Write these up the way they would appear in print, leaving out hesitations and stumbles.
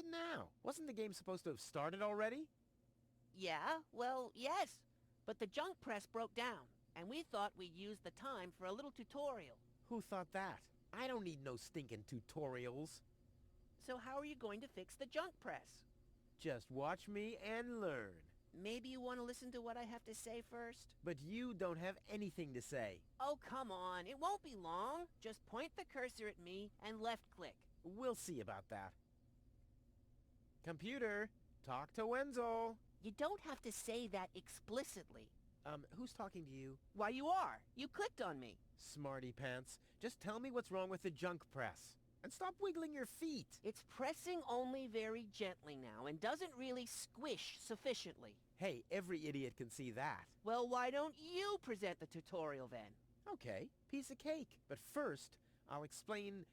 it now? Wasn't the game supposed to have started already? Yeah, well, yes. But the junk press broke down, and we thought we'd use the time for a little tutorial. Who thought that? I don't need no stinking tutorials. So how are you going to fix the junk press? Just watch me and learn. Maybe you want to listen to what I have to say first? But you don't have anything to say. Oh, come on. It won't be long. Just point the cursor at me and left-click. We'll see about that. Computer, talk to Wenzel. You don't have to say that explicitly. Who's talking to you? Why, you are. You clicked on me. Smarty pants. Just tell me what's wrong with the junk press. And stop wiggling your feet. It's pressing only very gently now and doesn't really squish sufficiently. Hey, every idiot can see that. Well, why don't you present the tutorial then? Okay, piece of cake. But first, I'll explain,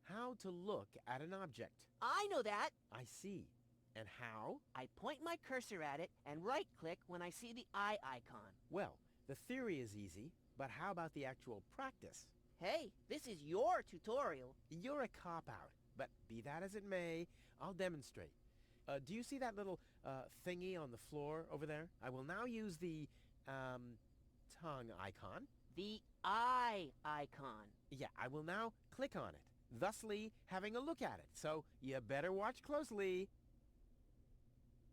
how to look at an object. I know that. I see. And how? I point my cursor at it and right-click when I see the eye icon. Well, the theory is easy, but how about the actual practice? Hey, this is your tutorial. You're a cop-out, but be that as it may, I'll demonstrate. Do you see that little thingy on the floor over there? I will now use the tongue icon. The eye icon. Yeah, I will now click on it, thusly having a look at it. So you better watch closely.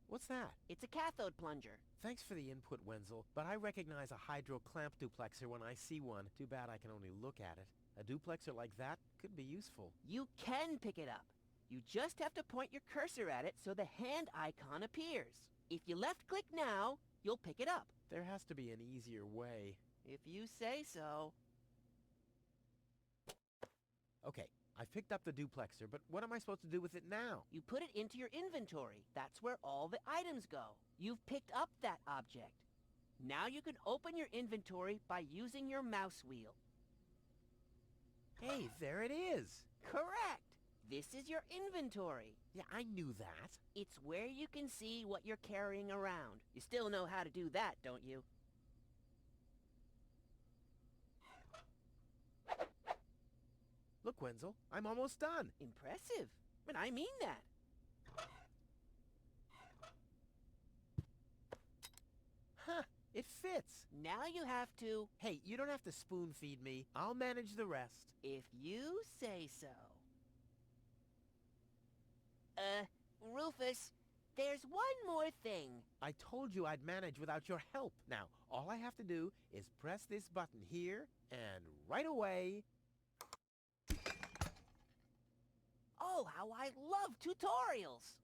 What's that? It's a cathode plunger. Thanks for the input, Wenzel, but I recognize a hydro clamp duplexer when I see one. Too bad I can only look at it. A duplexer like that could be useful. You can pick it up. You just have to point your cursor at it so the hand icon appears. If you left-click now, you'll pick it up. There has to be an easier way. If you say so. Okay, I've picked up the duplexer, but what am I supposed to do with it now? You put it into your inventory. That's where all the items go. You've picked up that object. Now you can open your inventory by using your mouse wheel. Hey, there it is. Correct. This is your inventory. Yeah, I knew that. It's where you can see what you're carrying around. You still know how to do that, don't you? Look, Wenzel, I'm almost done. Impressive. But I mean that. Huh, it fits. Now you have to... Hey, you don't have to spoon feed me. I'll manage the rest. If you say so. Rufus, there's one more thing. I told you I'd manage without your help. Now, all I have to do is press this button here, and right away... Oh, how I love tutorials!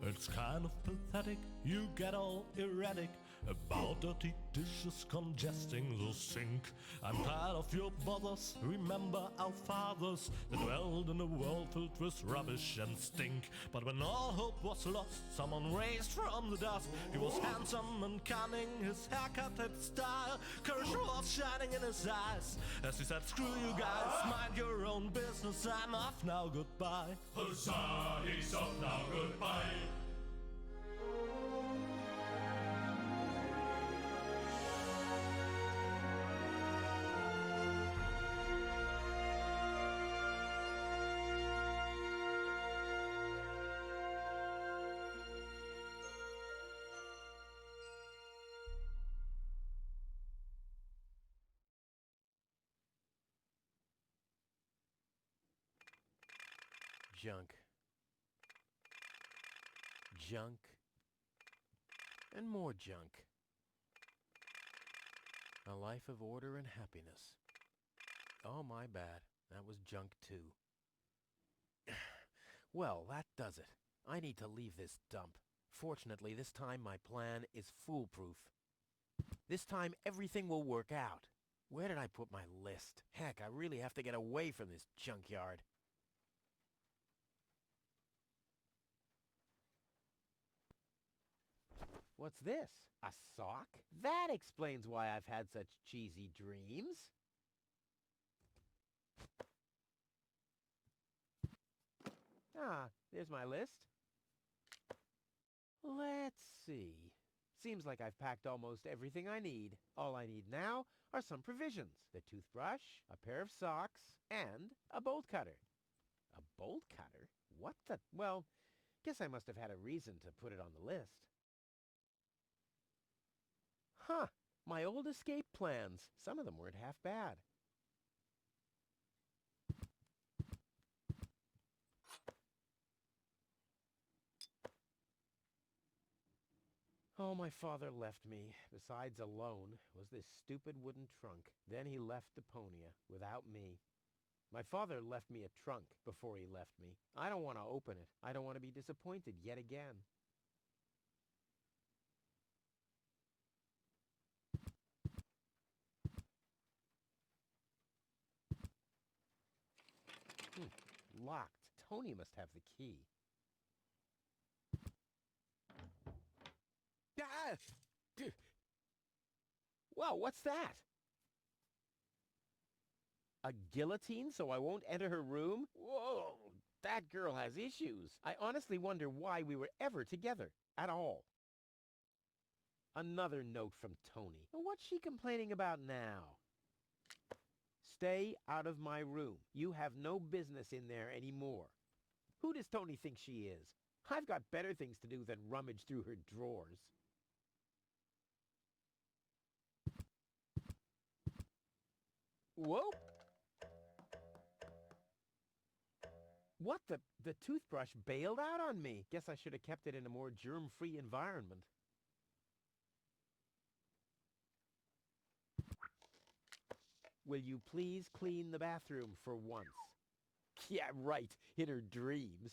It's kind of pathetic, you get all erratic about dirty dishes congesting the sink. I'm tired of your bothers, remember our fathers that dwelled in a world filled with rubbish and stink. But when all hope was lost, someone raised from the dust. He was handsome and cunning, his haircut had style, courage was shining in his eyes as he said, screw you guys, mind your own business, I'm off now, goodbye. Huzzah, he's off now, goodbye. Junk. Junk. And more junk. A life of order and happiness. Oh, my bad. That was junk too. Well, that does it. I need to leave this dump. Fortunately, this time my plan is foolproof. This time everything will work out. Where did I put my list? Heck, I really have to get away from this junkyard. What's this? A sock? That explains why I've had such cheesy dreams. Ah, there's my list. Let's see. Seems like I've packed almost everything I need. All I need now are some provisions. The toothbrush, a pair of socks, and a bolt cutter. A bolt cutter? What the? Well, guess I must have had a reason to put it on the list. Huh. My old escape plans. Some of them weren't half bad. Oh, my father left me, besides alone, was this stupid wooden trunk. Then he left DEPONIA without me. My father left me a trunk before he left me. I don't want to open it. I don't want to be disappointed yet again. Locked. Tony must have the key. Ah! Whoa, what's that? A guillotine so I won't enter her room? Whoa, that girl has issues. I honestly wonder why we were ever together at all. Another note from Tony. What's she complaining about now? Stay out of my room. You have no business in there anymore. Who does Tony think she is? I've got better things to do than rummage through her drawers. Whoa! What the toothbrush bailed out on me. Guess I should have kept it in a more germ-free environment. Will you please clean the bathroom for once? Yeah, right, in her dreams.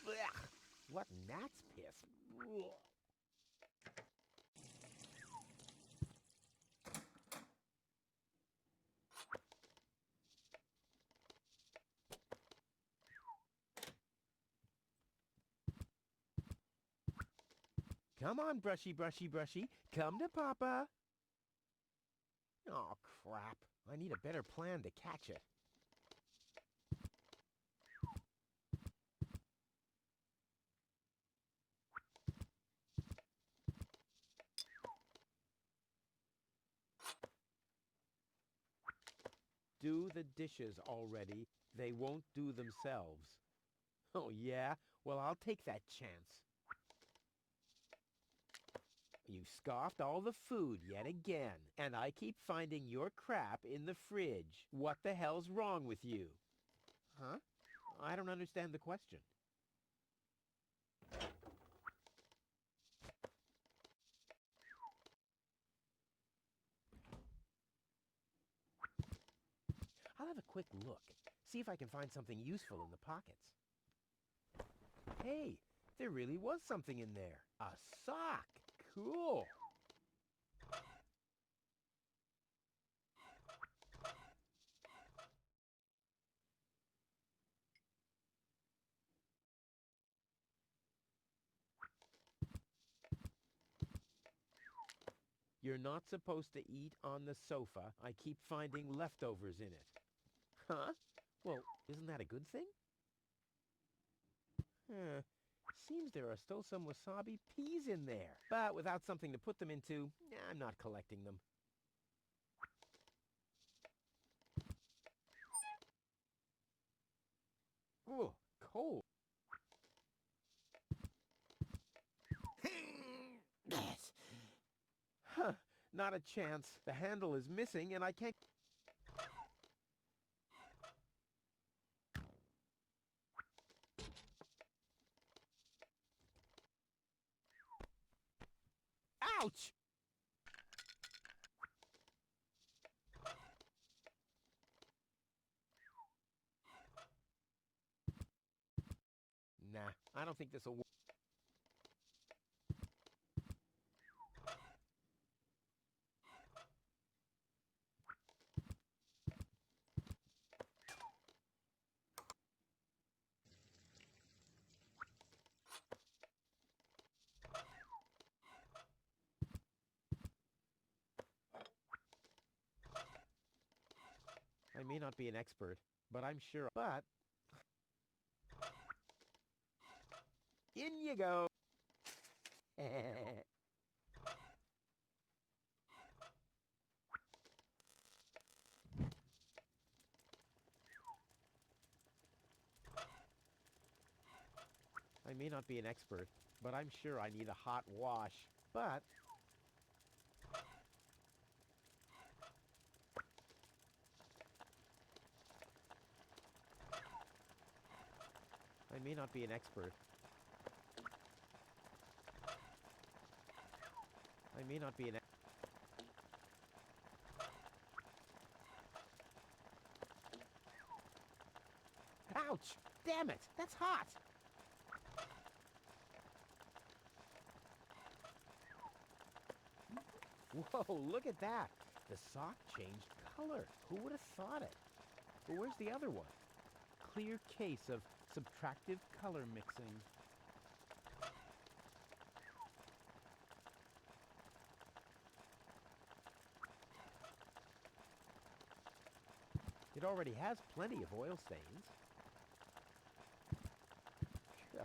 Blech, what gnat's piss. Ugh. Come on, brushy, brushy, brushy. Come to Papa. Oh, crap. I need a better plan to catch it. Do the dishes already. They won't do themselves. Oh, yeah? Well, I'll take that chance. You scoffed all the food yet again, and I keep finding your crap in the fridge. What the hell's wrong with you? Huh? I don't understand the question. I'll have a quick look, see if I can find something useful in the pockets. Hey, there really was something in there. A sock. Cool. You're not supposed to eat on the sofa. I keep finding leftovers in it. Huh? Well, isn't that a good thing? Seems there are still some wasabi peas in there. But without something to put them into, I'm not collecting them. Ooh, cold. Huh, not a chance. The handle is missing and I can't... Ouch! Nah, I don't think this'll work. may not be an expert, but I'm sure. But in you go. I may not be an expert, but I'm sure I need a hot wash. But I may not be an expert. I may not be an Ouch! Damn it! That's hot! Whoa, look at that! The sock changed color. Who would have thought it? But where's the other one? Clear case of subtractive color mixing. It already has plenty of oil stains.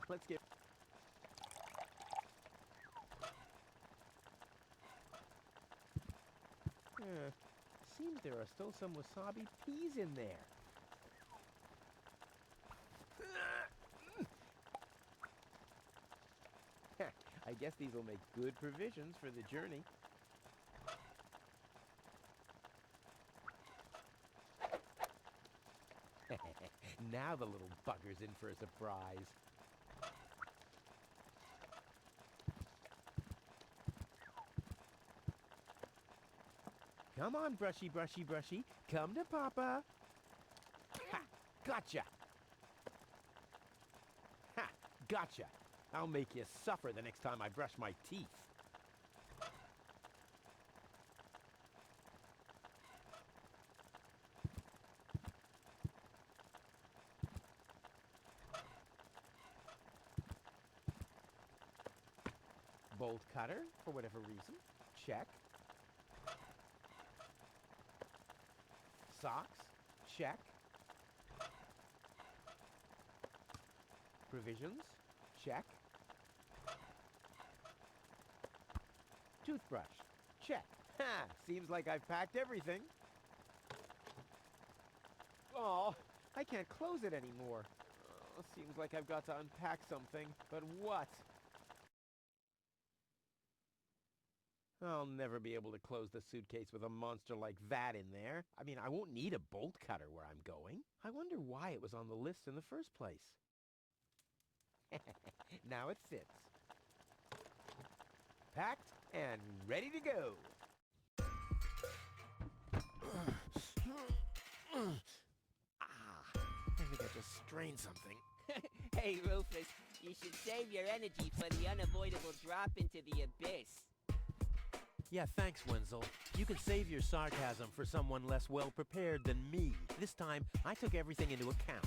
Let's get... Seems there are still some wasabi peas in there. I guess these will make good provisions for the journey. Now the little bugger's in for a surprise. Come on, brushy, brushy, brushy. Come to Papa. Ha! Gotcha! Ha! Gotcha! I'll make you suffer the next time I brush my teeth. Bolt cutter, for whatever reason. Check. Socks. Check. Provisions. Check. Toothbrush. Check. Ha! Seems like I've packed everything. Oh, I can't close it anymore. Oh, seems like I've got to unpack something. But what? I'll never be able to close the suitcase with a monster like that in there. I mean, I won't need a bolt cutter where I'm going. I wonder why it was on the list in the first place. Now it fits. Packed and ready to go. I think I just strained something. Hey, Rufus, you should save your energy for the unavoidable drop into the abyss. Yeah, thanks, Wenzel. You can save your sarcasm for someone less well-prepared than me. This time, I took everything into account.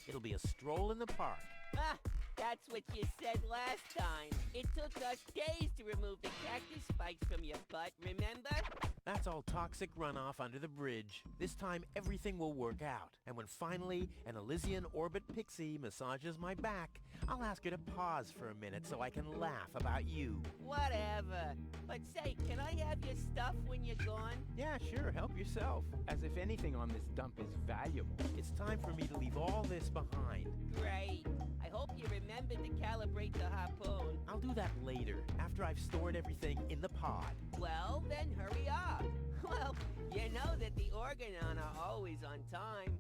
It'll be a stroll in the park. Ah, that's what you said last time. It took us days to remove the cactus spikes from your butt, remember? That's all toxic runoff under the bridge. This time, everything will work out. And when finally an Elysian orbit pixie massages my back, I'll ask her to pause for a minute so I can laugh about you. Whatever. But say, can I have your stuff when you're gone? Yeah, sure, help yourself. As if anything on this dump is valuable. It's time for me to leave all this behind. Great. I hope you remembered to calibrate the harpoon. I'll do that later, after I've stored everything in the pod. Well, then hurry up. Well, you know that the Organon are always on time.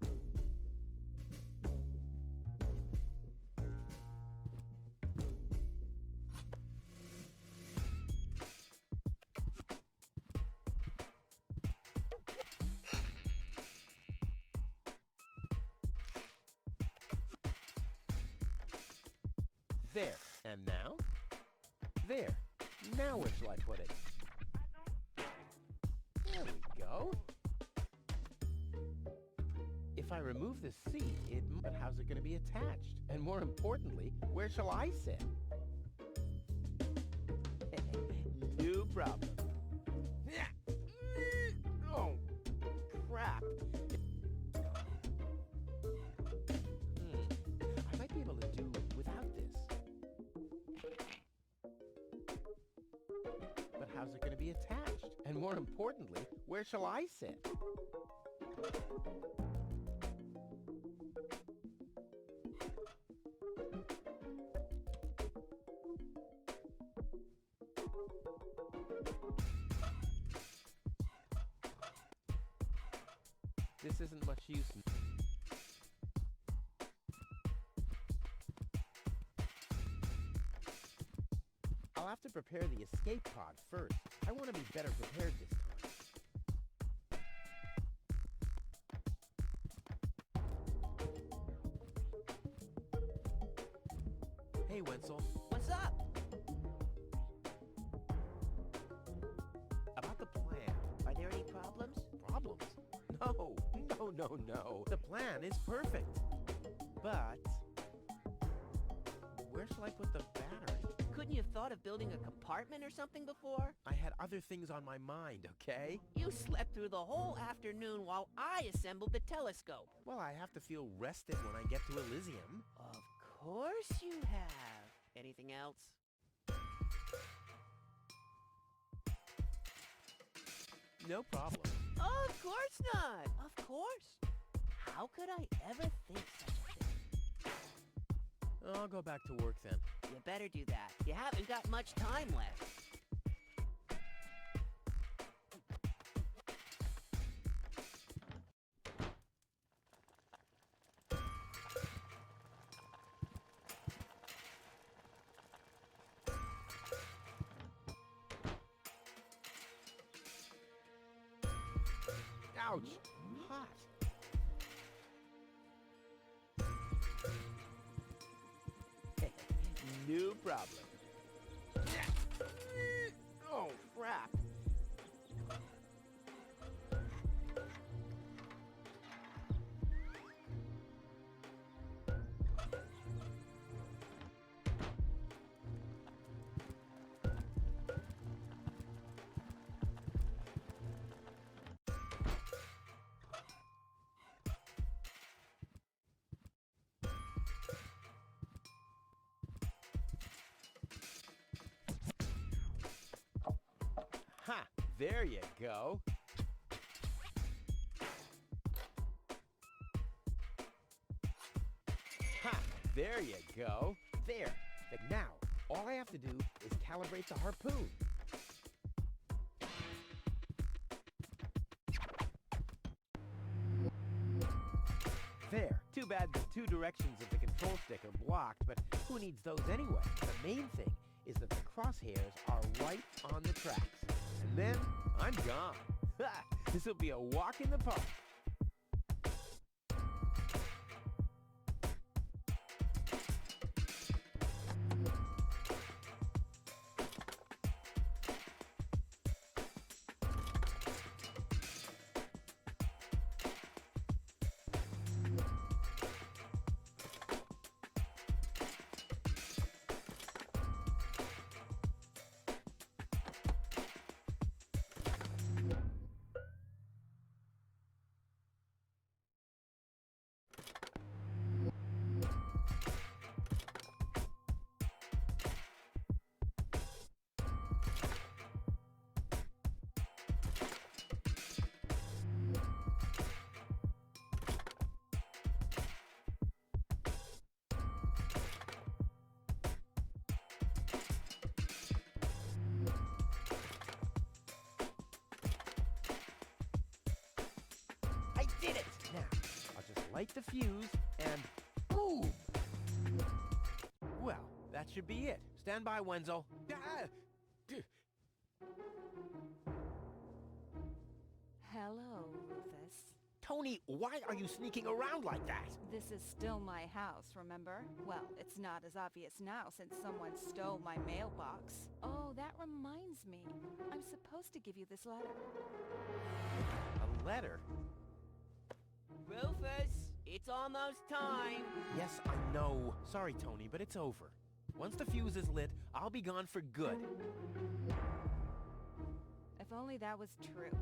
There. And now? There. Now where shall I put it? There we go. If I remove the seat, but how's it going to be attached? And more importantly, where shall I sit? No problem. Oh, crap. And more importantly, where shall I sit? This isn't much use. I'll have to prepare the escape pod first. I want to be better prepared this time. Hey, Wenzel. What's up? About the plan. Are there any problems? Problems? No. The plan is perfect. But where shall I put the battery? Couldn't you have thought of building a compartment or something before? I had other things on my mind, okay? You slept through the whole afternoon while I assembled the telescope. Well, I have to feel rested when I get to Elysium. Of course you have. Anything else? No problem. Of course not. Of course. How could I ever think such a thing? I'll go back to work then. You better do that. You haven't got much time left. Ouch! Hot. No problem. Oh, crap. Ha! There you go. Ha! There you go. There. Now, all I have to do is calibrate the harpoon. There. Too bad the two directions of the control stick are blocked, but who needs those anyway? The main thing is that the crosshairs are right on the tracks. And then, I'm gone. Ha! This'll be a walk in the park. Did it! Now, I'll just light the fuse and boom! Well, that should be it. Stand by, Wenzel. Hello, Rufus. Tony, why are you sneaking around like that? This is still my house, remember? Well, it's not as obvious now since someone stole my mailbox. Oh, that reminds me. I'm supposed to give you this letter. A letter? Rufus, it's almost time. Yes, I know. Sorry, Tony, but it's over. Once the fuse is lit, I'll be gone for good. If only that was true.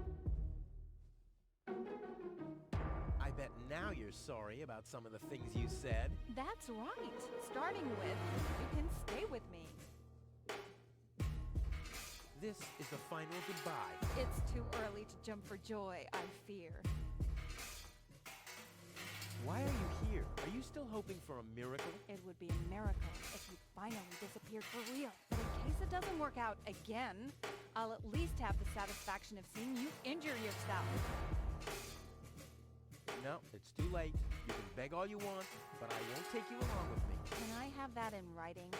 I bet now you're sorry about some of the things you said. That's right. Starting with, you can stay with me. This is the final goodbye. It's too early to jump for joy, I fear. Why are you here? Are you still hoping for a miracle? It would be a miracle if you finally disappeared for real. But in case it doesn't work out again, I'll at least have the satisfaction of seeing you injure yourself. No, it's too late. You can beg all you want, but I won't take you along with me. Can I have that in writing?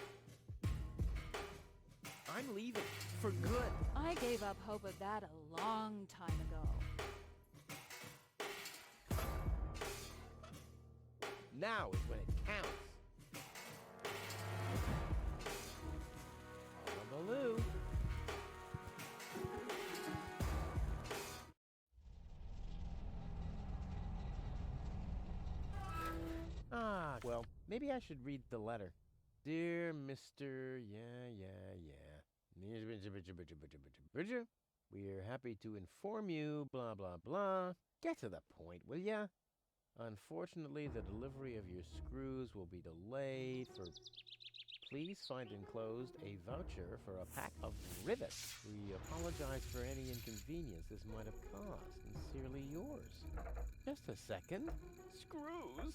I'm leaving. For good. I gave up hope of that a long time ago. Now is when it counts. Hullabaloo. Well, maybe I should read the letter. Dear Mr. Bridger, we're happy to inform you, blah, blah, blah. Get to the point, will ya? Unfortunately, the delivery of your screws will be delayed for... Please find enclosed a voucher for a pack of rivets. We apologize for any inconvenience this might have caused. Sincerely yours. Just a second. Screws?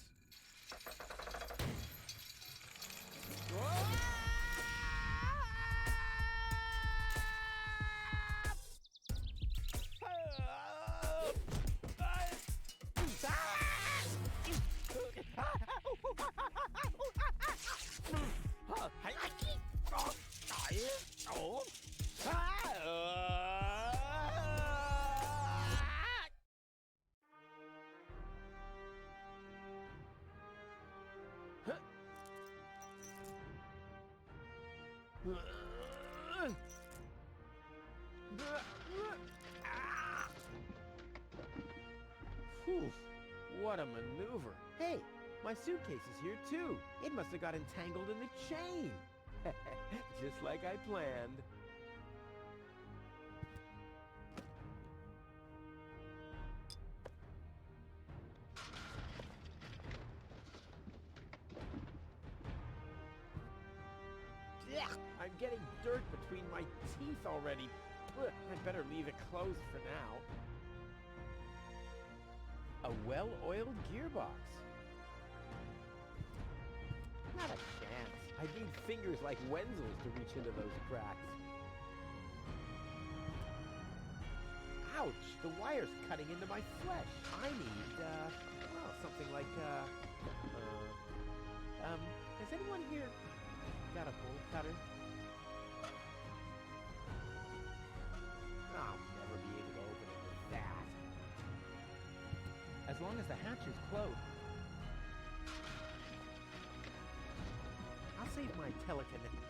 Whew, what a maneuver. Hey, my suitcase is here too. It must have got entangled in the chain. Just like I planned. I'm getting dirt between my teeth already. I'd better leave it closed for now. A well-oiled gearbox. Not a chance. I need fingers like Wenzel's to reach into those cracks. Ouch! The wire's cutting into my flesh. I need, well, something like, has anyone here got a bolt cutter? I'll never be able to open it with that. As long as the hatch is closed. I'll save my telekinetic.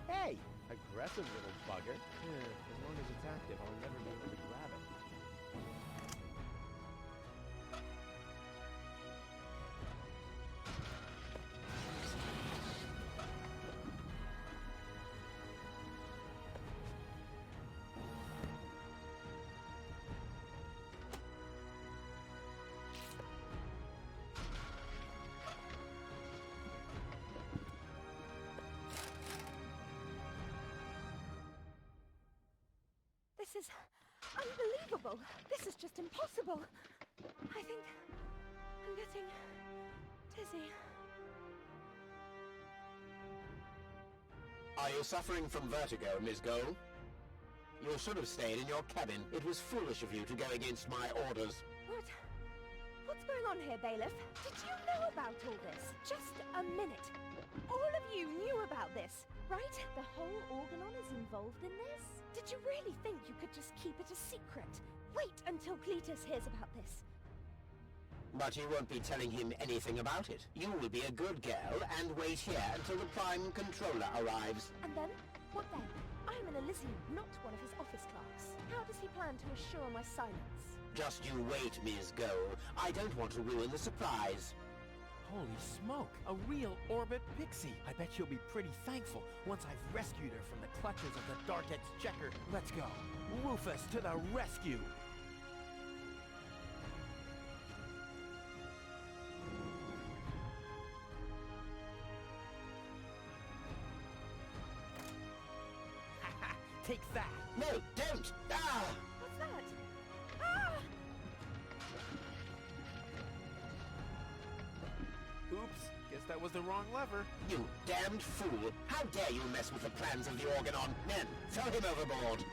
Hey! Aggressive little bugger. As long as it's active, I'll never be able to grab it. This is unbelievable. This is just impossible. I think I'm getting dizzy. Are you suffering from vertigo, Miss Gold? You should have stayed in your cabin. It was foolish of you to go against my orders. What's going on here, Bailiff? Did you know about all this? Just a minute. All of you knew about this, right? The whole Organon is involved in this? Did you really think you could just keep it a secret? Wait until Cletus hears about this. But you won't be telling him anything about it. You will be a good girl and wait here until the Prime Controller arrives. And then? What then? I'm an Elysian, not one of his office clerks. How does he plan to assure my silence? Just you wait, Ms. Gold. I don't want to ruin the surprise. Holy smoke, a real orbit pixie. I bet she'll be pretty thankful once I've rescued her from the clutches of the Dark Exchequer. Let's go. Rufus to the rescue. Take that. No, don't! Ah! What's that? Ah! Oops, guess that was the wrong lever. You damned fool! How dare you mess with the plans of the Organon? Men, throw him overboard!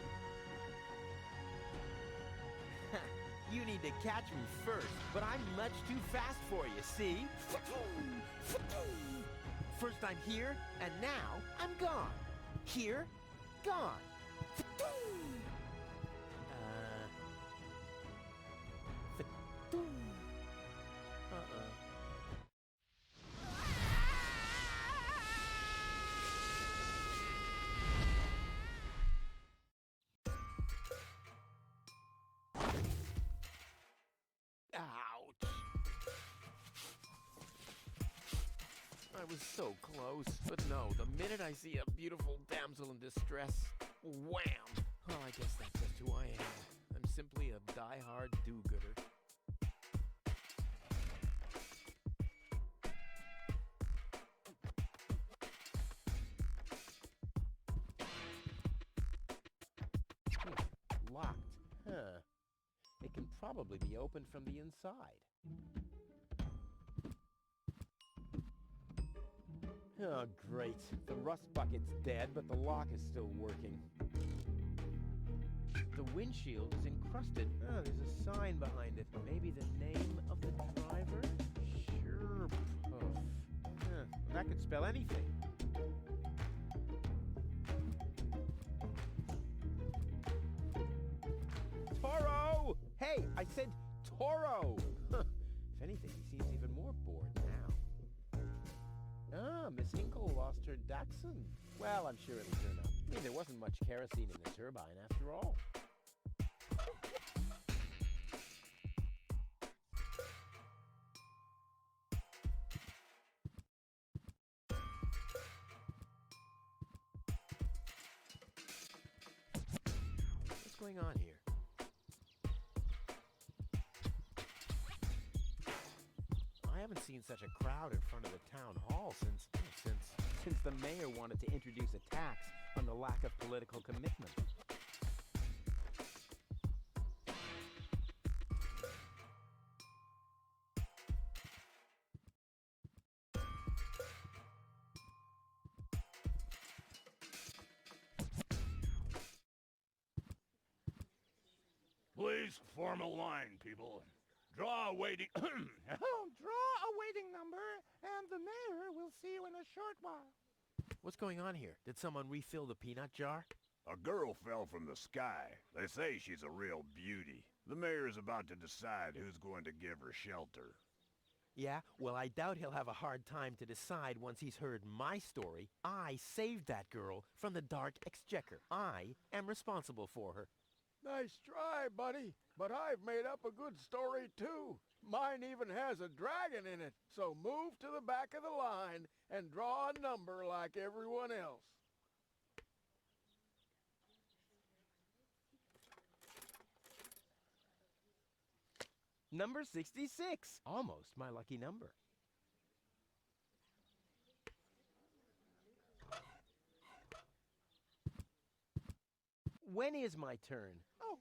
You need to catch me first, but I'm much too fast for you, see? First I'm here, and now I'm gone. Here, gone. Ouch. I was so close, but no, the minute I see a beautiful damsel in distress, wham! Well, I guess that's just who I am. I'm simply a die-hard do-gooder. Locked. Huh. It can probably be opened from the inside. Oh, great. The rust bucket's dead, but the lock is still working. The windshield is encrusted. Oh, there's a sign behind it. Maybe the name of the driver? Sure. Huh, that could spell anything. Toro! Hey, I said Toro! If anything, he seems even more bored now. Ah, Miss Hinkle lost her Dachshund. Well, I'm sure it'll turn up. I mean, there wasn't much kerosene in the turbine after all. What's going on here? I haven't seen such a crowd in front of the town hall since the mayor wanted to introduce a tax on the lack of political commitment. Please form a line, people. Draw a waiting... Draw a waiting number, and the mayor will see you in a short while. What's going on here? Did someone refill the peanut jar? A girl fell from the sky. They say she's a real beauty. The mayor's about to decide who's going to give her shelter. Yeah, well, I doubt he'll have a hard time to decide once he's heard my story. I saved that girl from the Dark Exchequer. I am responsible for her. Nice try, buddy. But I've made up a good story, too. Mine even has a dragon in it. So move to the back of the line and draw a number like everyone else. Number 66. Almost my lucky number. When is my turn? Oh,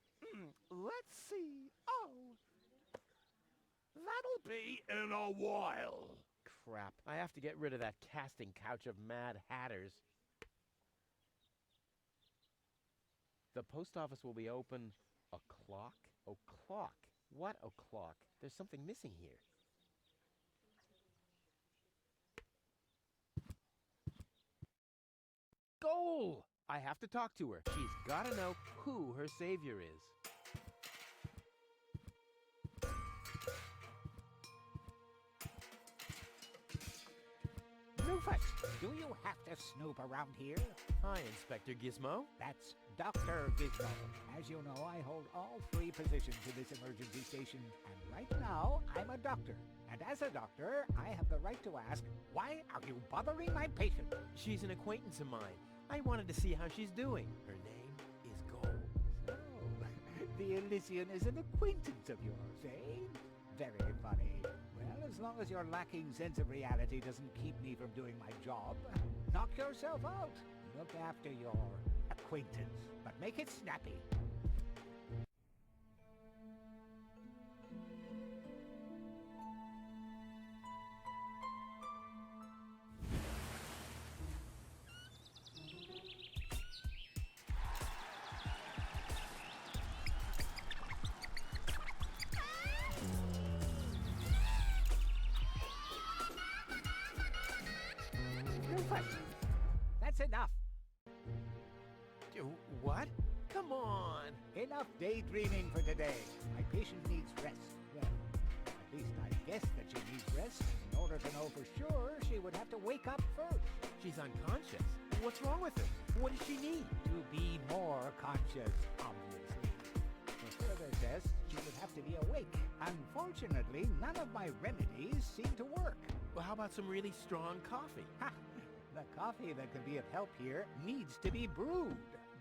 let's see. Oh, that'll Be in a while. Crap. I have to get rid of that casting couch of Mad Hatters. The post office will be open o'clock? O'clock? What o'clock? There's something missing here. Goal! I have to talk to her. She's gotta know who her savior is. Rufus, do you have to snoop around here? Hi, Inspector Gizmo. That's Dr. Gizmo. As you know, I hold all 3 positions in this emergency station, and right now, I'm a doctor. And as a doctor, I have the right to ask, why are you bothering my patient? She's an acquaintance of mine. I wanted to see how she's doing. Her name is Gold. So, the Elysian is an acquaintance of yours, eh? Very funny. Well, as long as your lacking sense of reality doesn't keep me from doing my job, knock yourself out. Look after your acquaintance, but make it snappy. That's enough. What? Come on! Enough daydreaming for today. My patient needs rest. Well, at least I guess that she needs rest. In order to know for sure, she would have to wake up first. She's unconscious. What's wrong with her? What does she need? To be more conscious, obviously. For further tests, she would have to be awake. Unfortunately, none of my remedies seem to work. Well, how about some really strong coffee? Ha! The coffee that can be of help here needs to be brewed.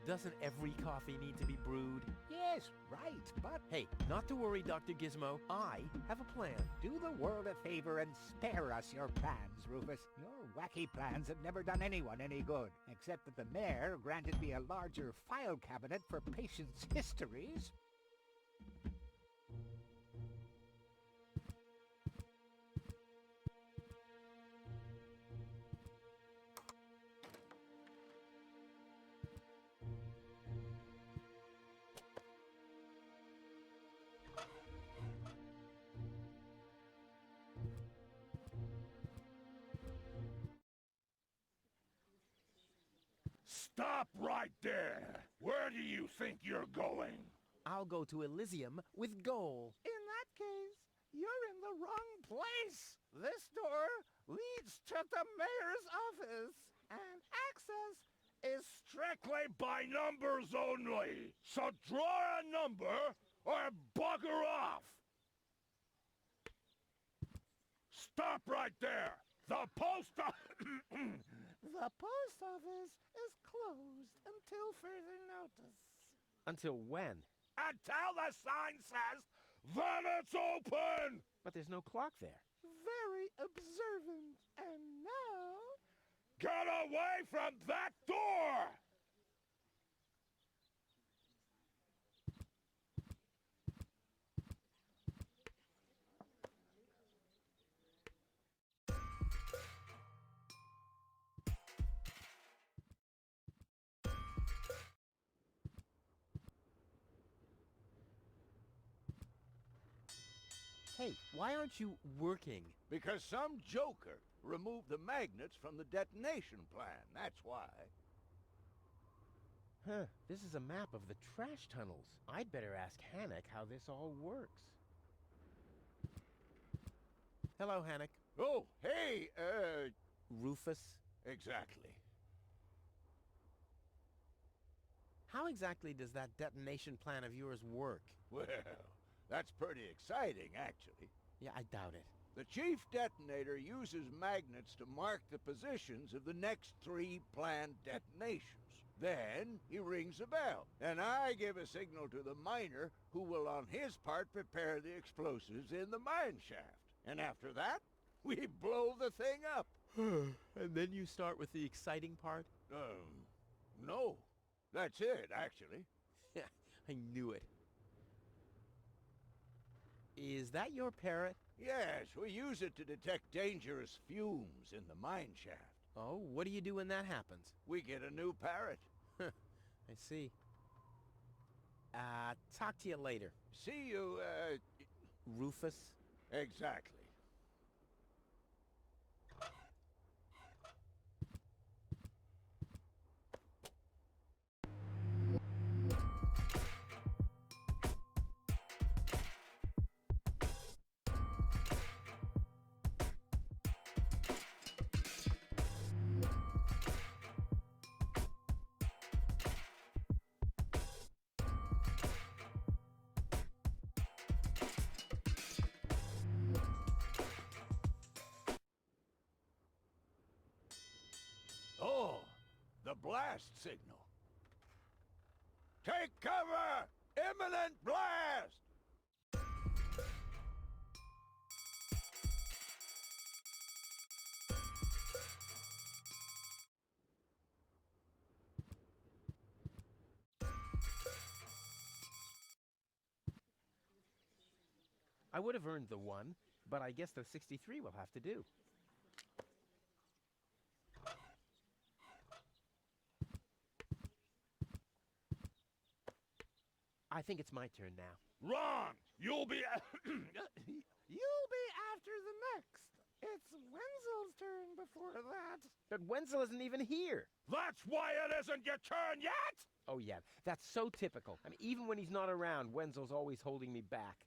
Doesn't every coffee need to be brewed? Yes, right, but... Hey, not to worry, Dr. Gizmo. I have a plan. Do the world a favor and spare us your plans, Rufus. Your wacky plans have never done anyone any good, except that the mayor granted me a larger file cabinet for patients' histories. Stop right there! Where do you think you're going? I'll go to Elysium with Goal. In that case, you're in the wrong place. This door leads to the mayor's office, and access is Strictly by numbers only. So draw a number or bugger off. Stop right there. The post The post office is closed until further notice. Until when? Until the sign says that it's open. But there's no clock there. Very observant. And now... Get away from that door! Hey, why aren't you working? Because some joker removed the magnets from the detonation plan, that's why. Huh, this is a map of the trash tunnels. I'd better ask Hannock how this all works. Hello, Hannock. Oh, hey, Rufus? exactly. How exactly does that detonation plan of yours work? Well, that's pretty exciting, actually. Yeah, I doubt it. The chief detonator uses magnets to mark the positions of the next 3 planned detonations. Then he rings a bell, and I give a signal to the miner who will on his part prepare the explosives in the mine shaft. And after that, we blow the thing up. And then you start with the exciting part? No. That's it, actually. Yeah, I knew it. Is that your parrot? Yes, we use it to detect dangerous fumes in the mine shaft. Oh, what do you do when that happens? We get a new parrot. I see. Talk to you later. See you, Rufus? exactly. blast signal. Take cover! Imminent blast! I would have earned the 1, but I guess the 63 will have to do. I think it's my turn now. Wrong! You'll be... You'll be after the next. It's Wenzel's turn before that. But Wenzel isn't even here. That's why it isn't your turn yet! Oh yeah, that's so typical. I mean, even when he's not around, Wenzel's always holding me back.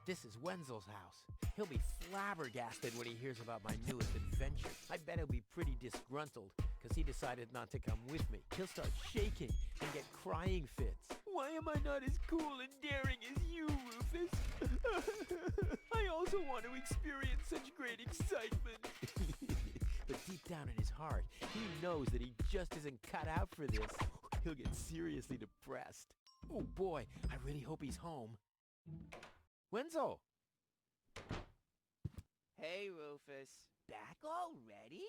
This is Wenzel's house. He'll be flabbergasted when he hears about my newest adventure. I bet he'll be pretty disgruntled, because he decided not to come with me. He'll start shaking and get crying fits. Why am I not as cool and daring as you, Rufus? I also want to experience such great excitement. But deep down in his heart, he knows that he just isn't cut out for this. He'll get seriously depressed. Oh boy, I really hope he's home. Wenzel! Hey, Rufus. Back already?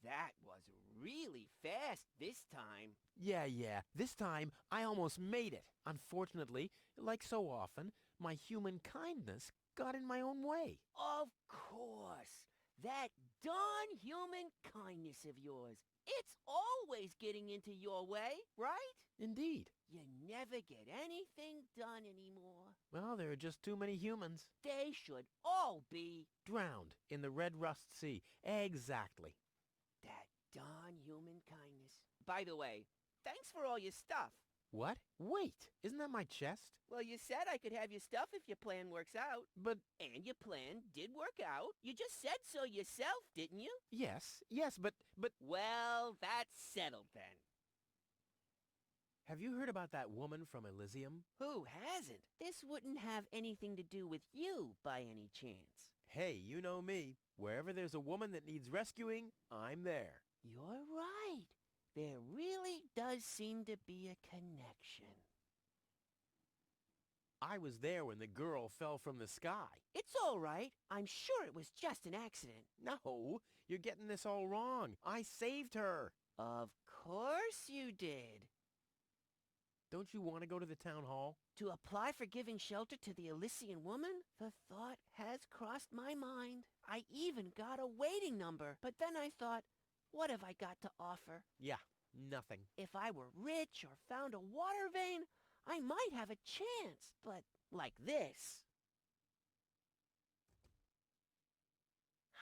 That was really fast this time. Yeah. This time, I almost made it. Unfortunately, like so often, my human kindness got in my own way. Of course. That darn human kindness of yours. It's always getting into your way, right? Indeed. You never get anything done anymore. Well, there are just too many humans. They should all be Drowned in the red rust sea. Exactly. that darn human kindness. By the way, thanks for all your stuff. What? Wait, isn't that my chest? Well, you said I could have your stuff if your plan works out. But And your plan did work out. You just said so yourself, didn't you? yes, but Well, that's settled then. have you heard about that woman from Elysium? Who hasn't? This wouldn't have anything to do with you by any chance. Hey, you know me. Wherever there's a woman that needs rescuing, I'm there. You're right. There really does seem to be a connection. I was there when the girl fell from the sky. It's all right. I'm sure it was just an accident. No, you're getting this all wrong. I saved her. Of course you did. Don't you want to go to the town hall? To apply for giving shelter to the Elysian woman? The thought has crossed my mind. I even got a waiting number. But then I thought, what have I got to offer? Yeah, nothing. If I were rich or found a water vein, I might have a chance. But like this.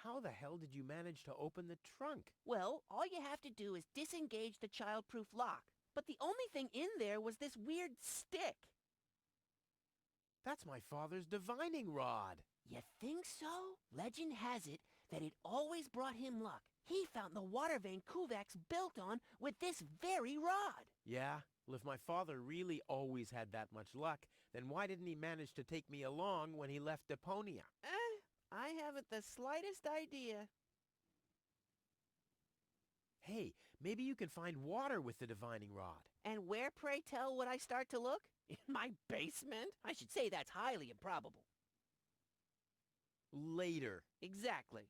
How the hell did you manage to open the trunk? Well, all you have to do is disengage the child-proof lock. But the only thing in there was this weird stick. That's my father's divining rod. You think so? Legend has it that it always brought him luck. He found the water vein Kuvak's built on with this very rod. Yeah, well, if my father really always had that much luck, then why didn't he manage to take me along when he left DEPONIA? I haven't the slightest idea. Hey, maybe you can find water with the divining rod. And where, pray tell, would I start to look? In my basement? I should say that's highly improbable. Later. Exactly.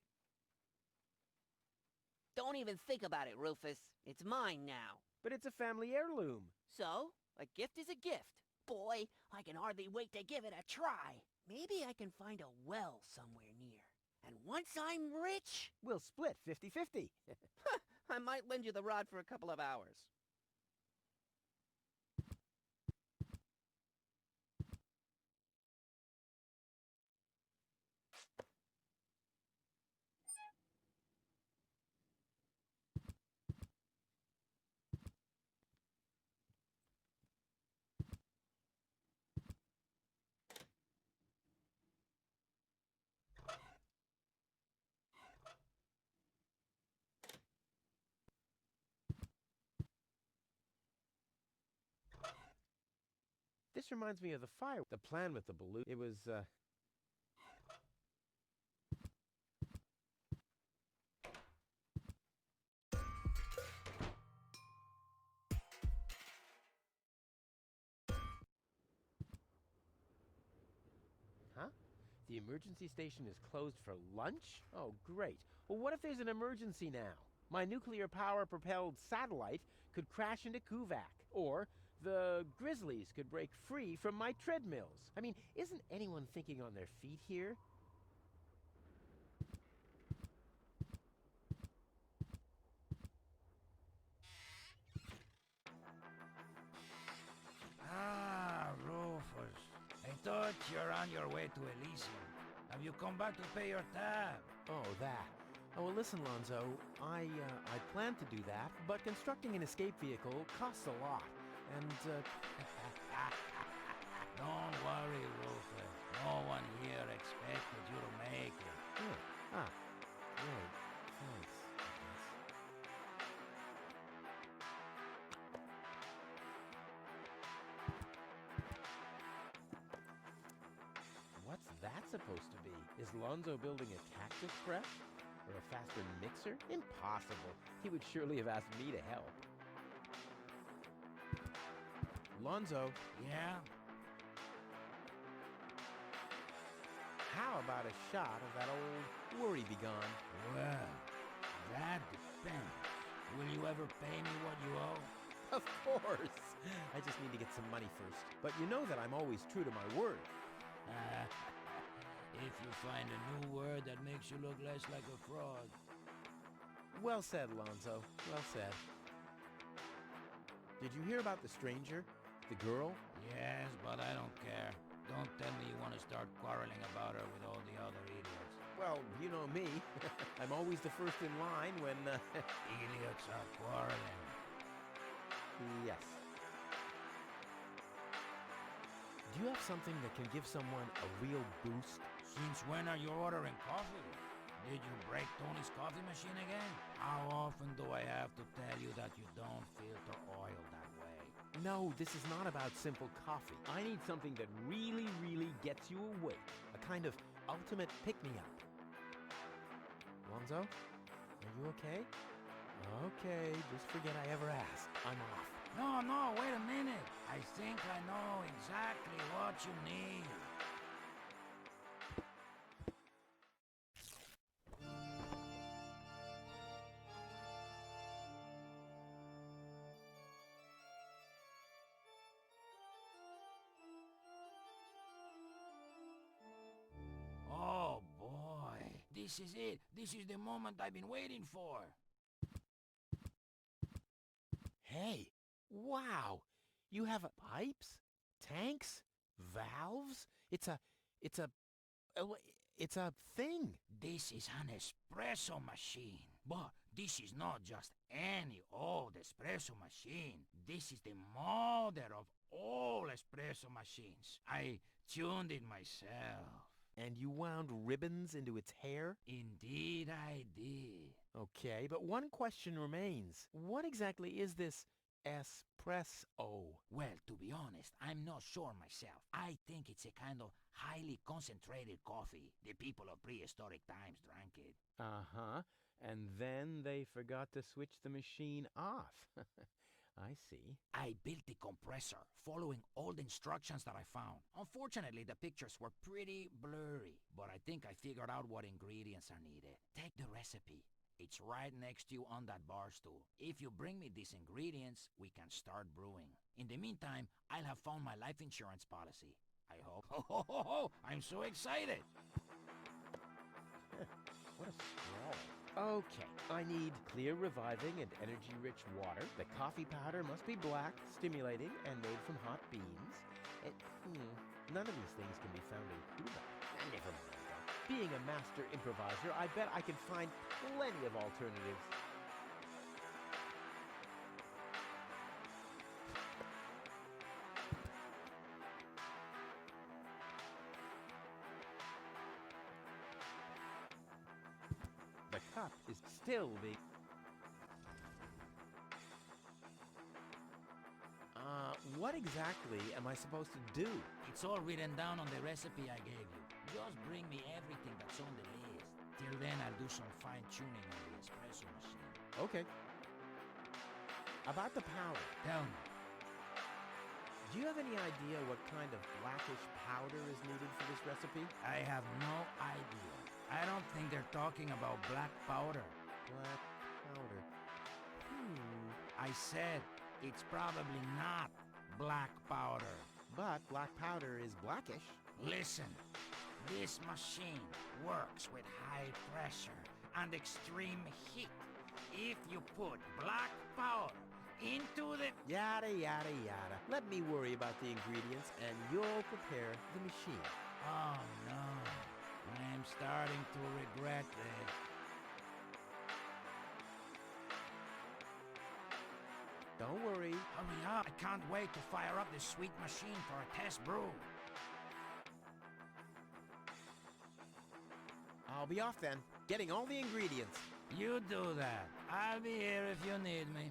Don't even think about it, Rufus. It's mine now. But it's a family heirloom. So, a gift is a gift. Boy, I can hardly wait to give it a try. Maybe I can find a well somewhere near. And once I'm rich, We'll split 50-50. I might lend you the rod for a couple of hours. This reminds me of the fire. The plan with the balloon. It was, Huh? The emergency station is closed for lunch? Oh, great. Well, what if there's an emergency now? My nuclear power-propelled satellite could crash into Kuvak, or the grizzlies could break free from my treadmills. I mean, isn't anyone thinking on their feet here? Ah, Rufus. I thought you're on your way to Elysium. Have you come back to pay your tab? Oh, that. Oh, well, listen, Lonzo. I planned to do that, but constructing an escape vehicle costs a lot. And, Don't worry, Rufus. No one here expected you to make it. yeah. Ah, right. Thanks, I guess. What's that supposed to be? Is Lonzo building a cactus press? Or a faster mixer? Impossible. He would surely have asked me to help. Lonzo, Yeah? how about a shot of that old worry begone? Well, that depends. Will you ever pay me what you owe? Of course. I just need to get some money first. But you know that I'm always true to my word. If you find a new word that makes you look less like a fraud. Well said, Lonzo. Well said. Did you hear about the stranger? The girl? Yes, but I don't care. Don't tell me you want to start quarreling about her with all the other idiots. Well, you know me. I'm always the first in line when, Idiots are quarreling. Yes. Do you have something that can give someone a real boost? Since when are you ordering coffee? Did you break Tony's coffee machine again? How often do I have to tell you that you don't filter oil that way? No, this is not about simple coffee. I need something that really, really gets you awake. A kind of ultimate pick-me-up. Lonzo, are you okay? Okay, just forget I ever asked. I'm off. No, wait a minute. I think I know exactly what you need. Oh boy, this is it. This is the moment I've been waiting for. Hey, wow! You have pipes, tanks, valves? It's a thing. This is an espresso machine. But this is not just any old espresso machine. This is the mother of all espresso machines. I tuned it myself. And you wound ribbons into its hair? Indeed I did. Okay, but one question remains. What exactly is this espresso? Well, to be honest, I'm not sure myself. I think it's a kind of highly concentrated coffee. The people of prehistoric times drank it. Uh-huh. And then they forgot to switch the machine off. I see. I built the compressor, following all the instructions that I found. Unfortunately, the pictures were pretty blurry, but I think I figured out what ingredients are needed. Take the recipe. It's right next to you on that bar stool. If you bring me these ingredients, we can start brewing. In the meantime, I'll have found my life insurance policy. I hope. Oh, I'm so excited! What a scroll. Okay, I need clear, reviving, and energy-rich water. The coffee powder must be black, stimulating, and made from hot beans. None of these things can be found in Kuvak. Never mind, though. Being a master improviser, I bet I can find plenty of alternatives. The cup is still the... What exactly am I supposed to do? It's all written down on the recipe I gave you. Just bring me everything that's on the list. Till then, I'll do some fine-tuning on the espresso machine. Okay. About the powder. Tell me. Do you have any idea what kind of blackish powder is needed for this recipe? I have no idea. I don't think they're talking about black powder. Black powder. I said it's probably not black powder. But black powder is blackish. Listen, this machine works with high pressure and extreme heat. If you put black powder into the... Yada, yada, yada. Let me worry about the ingredients and you'll prepare the machine. Oh no, I'm starting to regret this. Don't worry. Hurry up, I can't wait to fire up this sweet machine for a test brew. I'll be off then, getting all the ingredients. You do that. I'll be here if you need me.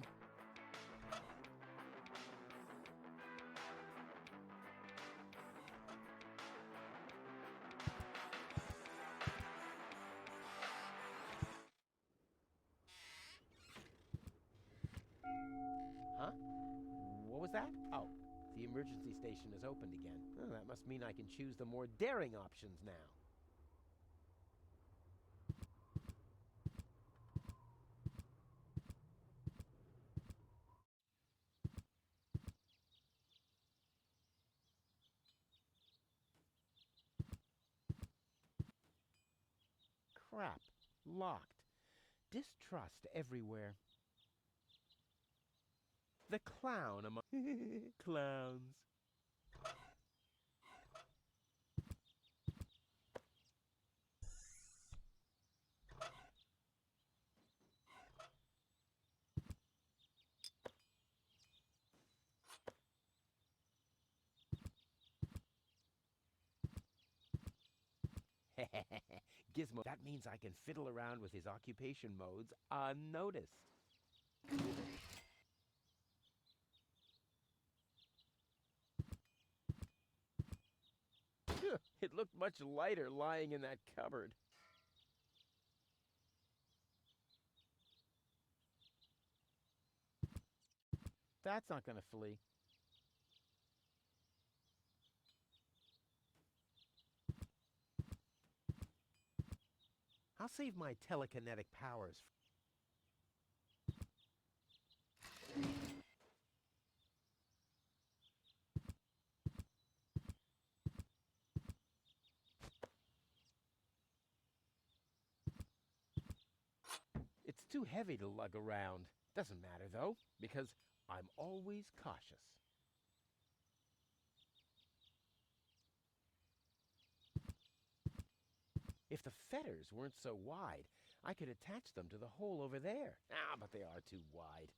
Huh? What was that? Oh, the emergency station is opened again. Oh, that must mean I can choose the more daring options now. Crap. Locked. Distrust everywhere. The clown among clowns. Gizmo, that means I can fiddle around with his occupation modes unnoticed. It looked much lighter lying in that cupboard. That's not gonna flee. I'll save my telekinetic powers. It's too heavy to lug around. Doesn't matter though, because I'm always cautious. If the fetters weren't so wide, I could attach them to the hole over there. Ah, but they are too wide.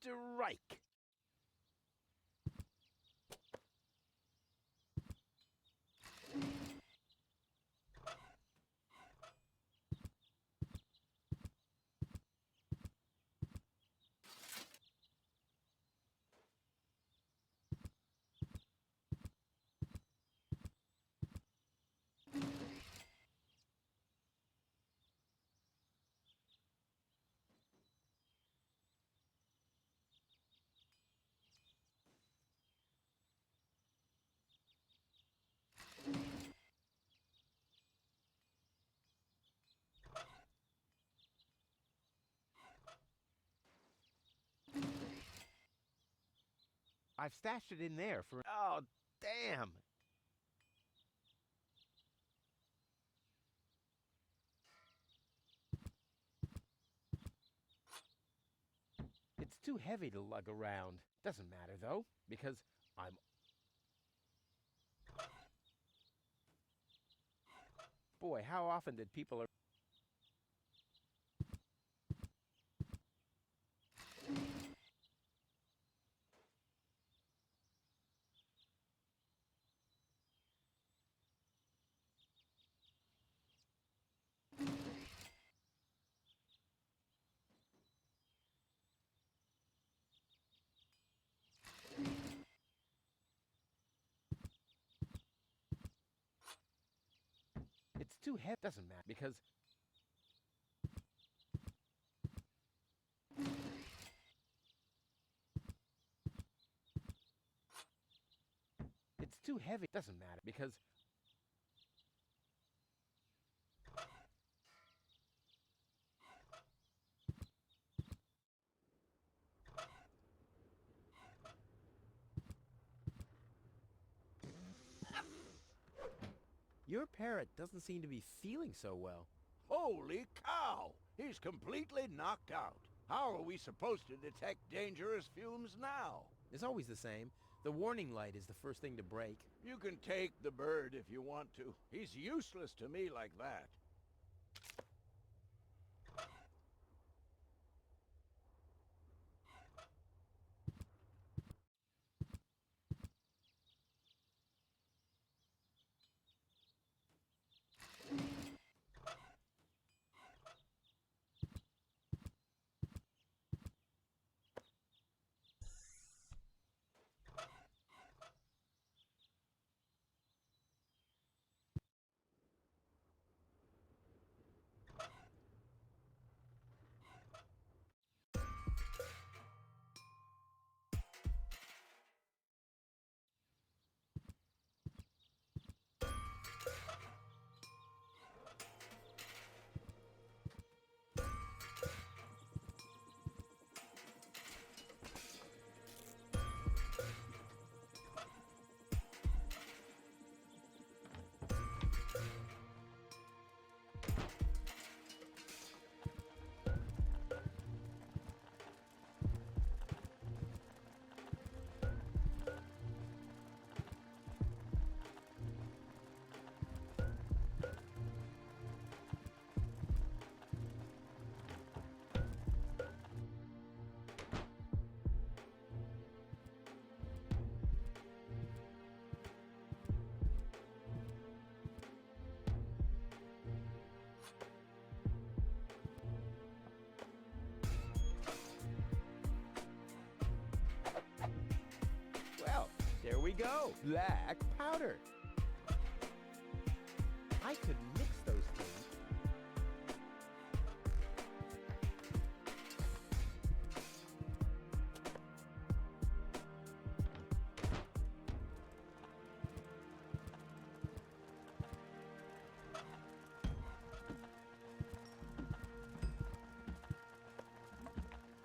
Strike! I've stashed it in there for... Oh, damn! It's too heavy to lug around. Doesn't matter, though, because I'm... Boy, how often did people... too heavy. Doesn't matter because it's too heavy. Doesn't matter because your parrot doesn't seem to be feeling so well. Holy cow! He's completely knocked out. How are we supposed to detect dangerous fumes now? It's always the same. The warning light is the first thing to break. You can take the bird if you want to. He's useless to me like that. There we go. Black powder. I could mix those things.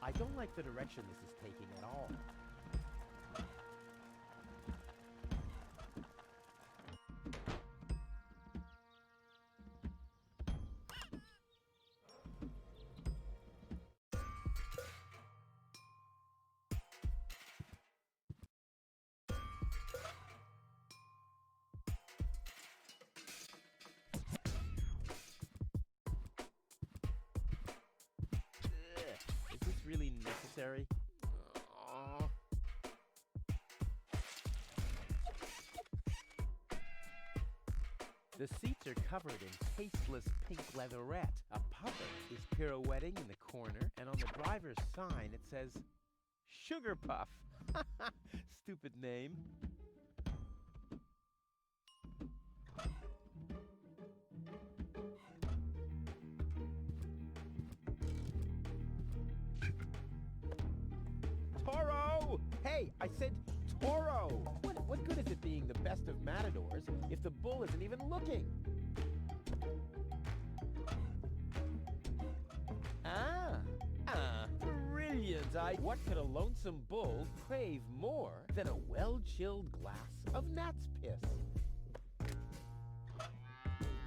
I don't like the direction this is taking at all. Really necessary? Aww. The seats are covered in tasteless pink leatherette. A puppet is pirouetting in the corner, and on the driver's sign it says, Sugar Puff. Stupid name. Toro! Hey, I said Toro! What good is it being the best of matadors if the bull isn't even looking? Brilliant! What could a lonesome bull crave more than a well-chilled glass of gnat's piss?